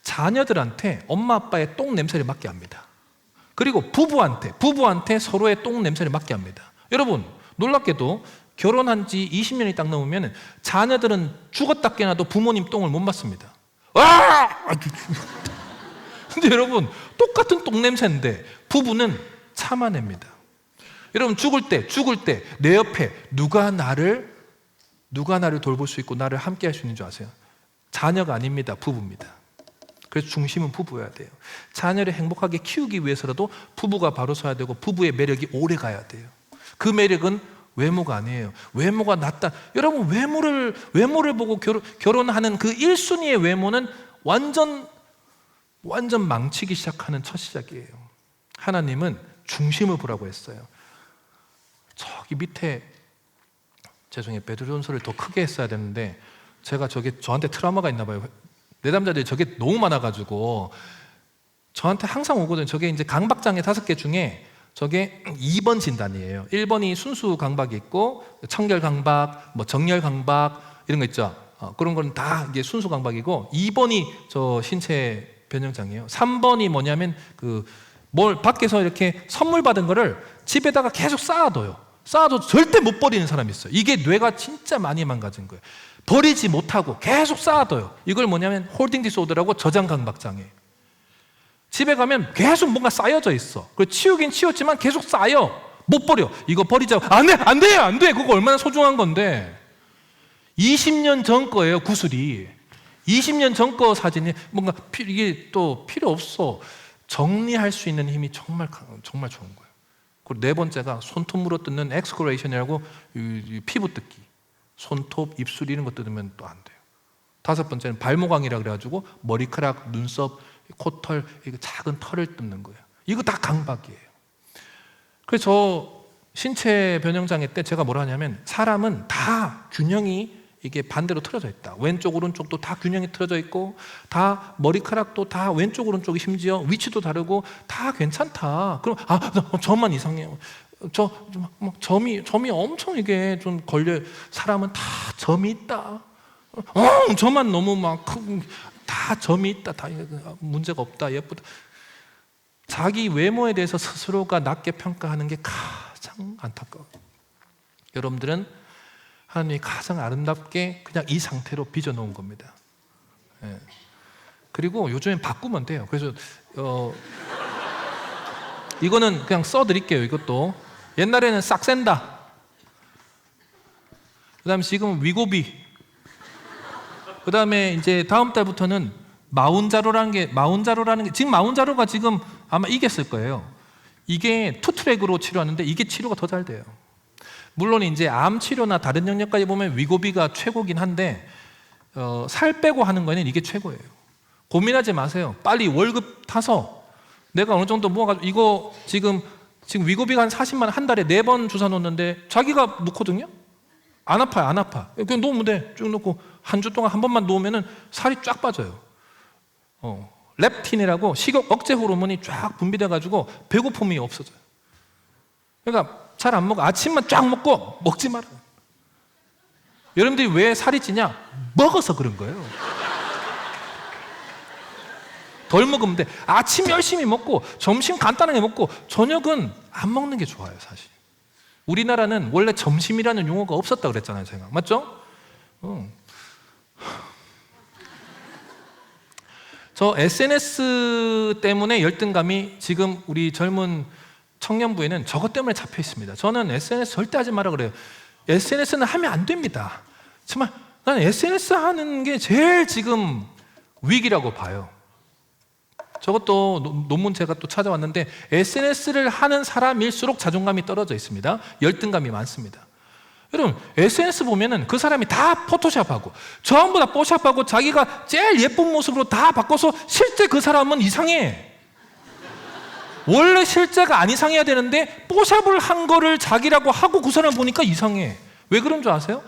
자녀들한테 엄마 아빠의 똥 냄새를 맡게 합니다. 그리고 부부한테 서로의 똥 냄새를 맡게 합니다. 여러분 놀랍게도 결혼한 지 20년이 딱 넘으면 자녀들은 죽었다 깨나도 부모님 똥을 못 맡습니다. 근데 여러분 똑같은 똥 냄새인데 부부는 참아냅니다. 여러분 죽을 때 내 옆에 누가 나를 돌볼 수 있고 나를 함께 할 수 있는 줄 아세요? 자녀가 아닙니다. 부부입니다. 그래서 중심은 부부여야 돼요. 자녀를 행복하게 키우기 위해서라도 부부가 바로 서야 되고 부부의 매력이 오래 가야 돼요. 그 매력은 외모가 아니에요. 외모가 낫다. 여러분 외모를 보고 결혼하는 그 1순위의 외모는 완전 망치기 시작하는 첫 시작이에요. 하나님은 중심을 보라고 했어요. 저기 밑에 죄송해요. 베드로전서를 더 크게 했어야 되는데 제가 저한테 트라우마가 있나 봐요. 내담자들이 저게 너무 많아가지고 저한테 항상 오거든요. 저게 이제 강박장애 5개 중에 저게 2번 진단이에요. 1번이 순수 강박이 있고 청결 강박, 정렬 강박 이런 거 있죠. 그런 건 다 이게 순수 강박이고 2번이 저 신체 변형장애예요. 3번이 뭐냐면 밖에서 이렇게 선물 받은 거를 집에다가 계속 쌓아둬도 절대 못 버리는 사람이 있어요. 이게 뇌가 진짜 많이 망가진 거예요. 버리지 못하고 계속 쌓아둬요. 이걸 뭐냐면 홀딩 디스오더라고 저장 강박 장애. 집에 가면 계속 뭔가 쌓여져 있어. 그리고 치우긴 치웠지만 계속 쌓여. 못 버려. 이거 버리자고. 안 돼. 그거 얼마나 소중한 건데. 20년 전 거예요, 구슬이. 20년 전 거 사진이 뭔가 이게 또 필요 없어. 정리할 수 있는 힘이 정말 좋은 거예요. 그리고 4번째가 손톱 물어뜯는 엑스코레이션이라고 피부 뜯기. 손톱, 입술 이런 거 뜯으면 또 안 돼요. 5번째는 발모강이라 그래가지고 머리카락, 눈썹, 코털, 작은 털을 뜯는 거예요. 이거 다 강박이에요. 그래서 저 신체 변형장애 때 제가 뭐라 하냐면 사람은 다 균형이 이게 반대로 틀어져 있다. 왼쪽 오른쪽도 다 균형이 틀어져 있고 다 머리카락도 다 왼쪽 오른쪽이 심지어 위치도 다르고 다 괜찮다. 그럼 저만 이상해요. 점이 엄청 이게 좀 걸려. 사람은 다 점이 있다. 저만 너무 다 점이 있다. 다 문제가 없다. 예쁘다. 자기 외모에 대해서 스스로가 낮게 평가하는 게 가장 안타까워요. 여러분들은 하나님이 가장 아름답게 그냥 이 상태로 빚어놓은 겁니다. 예. 그리고 요즘엔 바꾸면 돼요. 그래서 이거는 그냥 써드릴게요. 이것도 옛날에는 싹센다. 그 다음에 지금 위고비. 그 다음에 이제 다음 달부터는 마운자로라는 게 지금 마운자로가 지금 아마 이겼을 거예요. 이게 투트랙으로 치료하는데 이게 치료가 더 잘 돼요. 물론 이제 암 치료나 다른 영역까지 보면 위고비가 최고긴 한데 살 빼고 하는 거는 이게 최고예요. 고민하지 마세요. 빨리 월급 타서 내가 어느 정도 모아가지고 이거 지금 위고비가 한 40만 원 한 달에 4번 주사 놓는데 자기가 놓거든요. 안 아파요, 안 아파. 그냥 놓으면 돼. 쭉 놓고 한 주 동안 한 번만 놓으면은 살이 쫙 빠져요. 렙틴이라고 식욕 억제 호르몬이 쫙 분비돼가지고 배고픔이 없어져요. 그러니까 잘 안 먹어. 아침만 쫙 먹고 먹지 마라. 여러분들이 왜 살이 찌냐? 먹어서 그런 거예요. 덜 먹으면 돼. 아침 열심히 먹고 점심 간단하게 먹고 저녁은 안 먹는 게 좋아요, 사실. 우리나라는 원래 점심이라는 용어가 없었다고 그랬잖아요, 제가. 맞죠? 저 SNS 때문에 열등감이 지금 우리 젊은 청년부에는 저것 때문에 잡혀 있습니다. 저는 SNS 절대 하지 마라 그래요. SNS는 하면 안 됩니다. 정말 나는 SNS 하는 게 제일 지금 위기라고 봐요. 저것도 논문 제가 또 찾아왔는데 SNS를 하는 사람일수록 자존감이 떨어져 있습니다. 열등감이 많습니다. 여러분 SNS 보면은 그 사람이 다 포토샵하고 전부 다 뽀샵하고 자기가 제일 예쁜 모습으로 다 바꿔서 실제 그 사람은 이상해. 원래 실제가 안 이상해야 되는데 뽀샵을 한 거를 자기라고 하고 그 사람 보니까 이상해. 왜 그런 줄 아세요?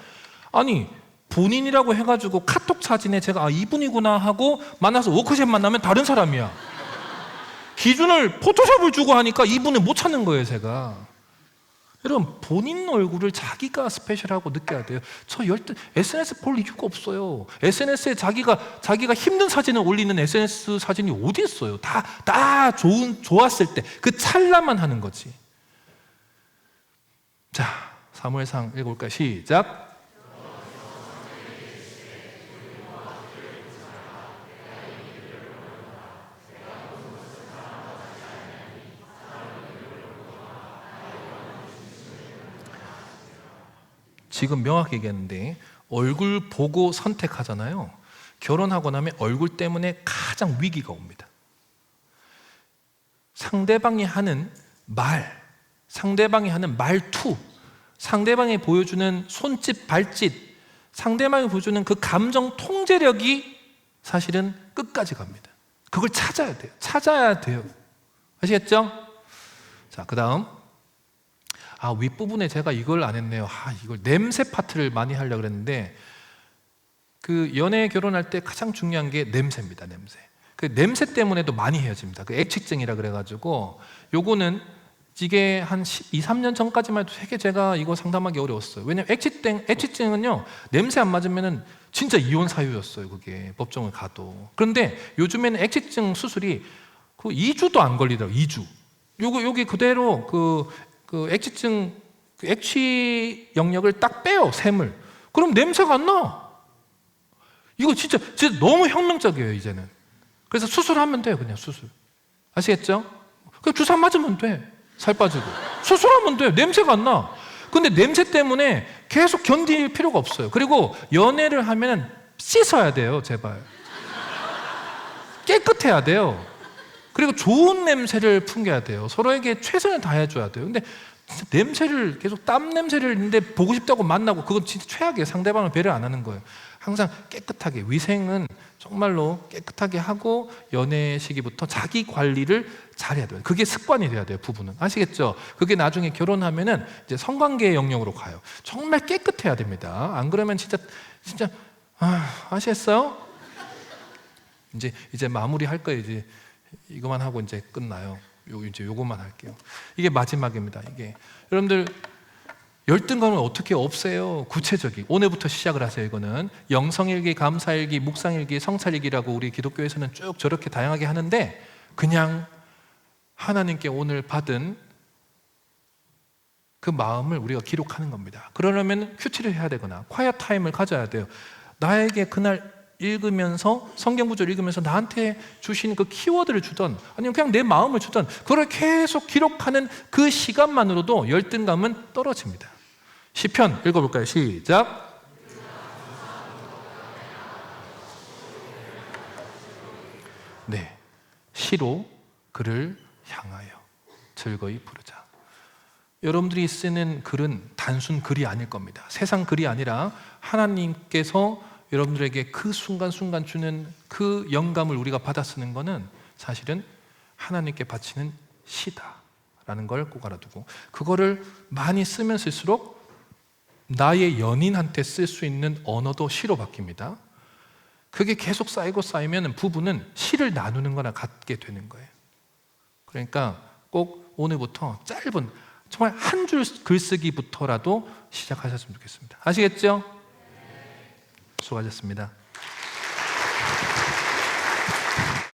아니 본인이라고 해가지고 카톡 사진에 제가 이분이구나 하고 만나서 워크숍 만나면 다른 사람이야. 기준을 포토샵을 주고 하니까 이분을 못 찾는 거예요, 제가. 여러분 본인 얼굴을 자기가 스페셜하고 느껴야 돼요. 저 SNS 볼 이유가 없어요. SNS에 자기가 힘든 사진을 올리는 SNS 사진이 어디 있어요? 다 좋았을 때 그 찰나만 하는 거지. 자, 사무엘상 읽어볼까요? 시작. 지금 명확히 얘기했는데 얼굴 보고 선택하잖아요. 결혼하고 나면 얼굴 때문에 가장 위기가 옵니다. 상대방이 하는 말, 상대방이 하는 말투, 상대방이 보여주는 손짓, 발짓, 상대방이 보여주는 그 감정 통제력이 사실은 끝까지 갑니다. 그걸 찾아야 돼요. 찾아야 돼요. 아시겠죠? 자, 그 다음 윗부분에 제가 이걸 안 했네요. 이걸 냄새 파트를 많이 하려고 그랬는데 그 연애 결혼할 때 가장 중요한 게 냄새입니다. 냄새. 그 냄새 때문에도 많이 헤어집니다. 그 액취증이라 그래가지고 요거는 이게 한 2, 3년 전까지만 해도 되게 제가 이거 상담하기 어려웠어요. 왜냐면 액취증은요 냄새 안 맞으면은 진짜 이혼 사유였어요. 그게 법정을 가도. 그런데 요즘에는 액취증 수술이 그 2주도 안 걸리더라고요. 2주. 여기 그대로 그 액취증, 그 액취 영역을 딱 빼요, 샘을. 그럼 냄새가 안 나. 이거 진짜 너무 혁명적이에요, 이제는. 그래서 수술하면 돼요, 그냥 수술. 아시겠죠? 그냥 주사 맞으면 돼. 살 빠지고. 수술하면 돼요. 냄새가 안 나. 근데 냄새 때문에 계속 견딜 필요가 없어요. 그리고 연애를 하면 씻어야 돼요, 제발. 깨끗해야 돼요. 그리고 좋은 냄새를 풍겨야 돼요. 서로에게 최선을 다해줘야 돼요. 근데 진짜 냄새를 계속 땀 냄새를 있는데 보고 싶다고 만나고 그건 진짜 최악이에요. 상대방을 배려 안 하는 거예요. 항상 깨끗하게 위생은 정말로 깨끗하게 하고 연애 시기부터 자기 관리를 잘해야 돼요. 그게 습관이 돼야 돼요. 부부는 아시겠죠? 그게 나중에 결혼하면은 이제 성관계의 영역으로 가요. 정말 깨끗해야 됩니다. 안 그러면 진짜 아시겠어요? 이제 마무리 할 거예요. 이제 이거만 하고 이제 끝나요. 이제 요것만 할게요. 이게 마지막입니다. 이게 여러분들 열등감을 어떻게 없애요? 구체적인 오늘부터 시작을 하세요. 이거는 영성일기, 감사일기, 묵상일기, 성찰일기라고 우리 기독교에서는 쭉 저렇게 다양하게 하는데 그냥 하나님께 오늘 받은 그 마음을 우리가 기록하는 겁니다. 그러려면 큐티를 해야 되거나 콰이어 타임을 가져야 돼요. 나에게 그날 읽으면서 성경 구절 읽으면서 나한테 주신 그 키워드를 주던 아니면 그냥 내 마음을 주던 그걸 계속 기록하는 그 시간만으로도 열등감은 떨어집니다. 시편 읽어볼까요? 시작. 네, 시로 그를 향하여 즐거이 부르자. 여러분들이 쓰는 글은 단순 글이 아닐 겁니다. 세상 글이 아니라 하나님께서 여러분들에게 그 순간순간 주는 그 영감을 우리가 받아 쓰는 것은 사실은 하나님께 바치는 시다라는 걸 꼭 알아두고 그거를 많이 쓰면 쓸수록 나의 연인한테 쓸 수 있는 언어도 시로 바뀝니다. 그게 계속 쌓이고 쌓이면 부부는 시를 나누는 거나 같게 되는 거예요. 그러니까 꼭 오늘부터 짧은 정말 한 줄 글쓰기부터라도 시작하셨으면 좋겠습니다. 아시겠죠? 수고하셨습니다.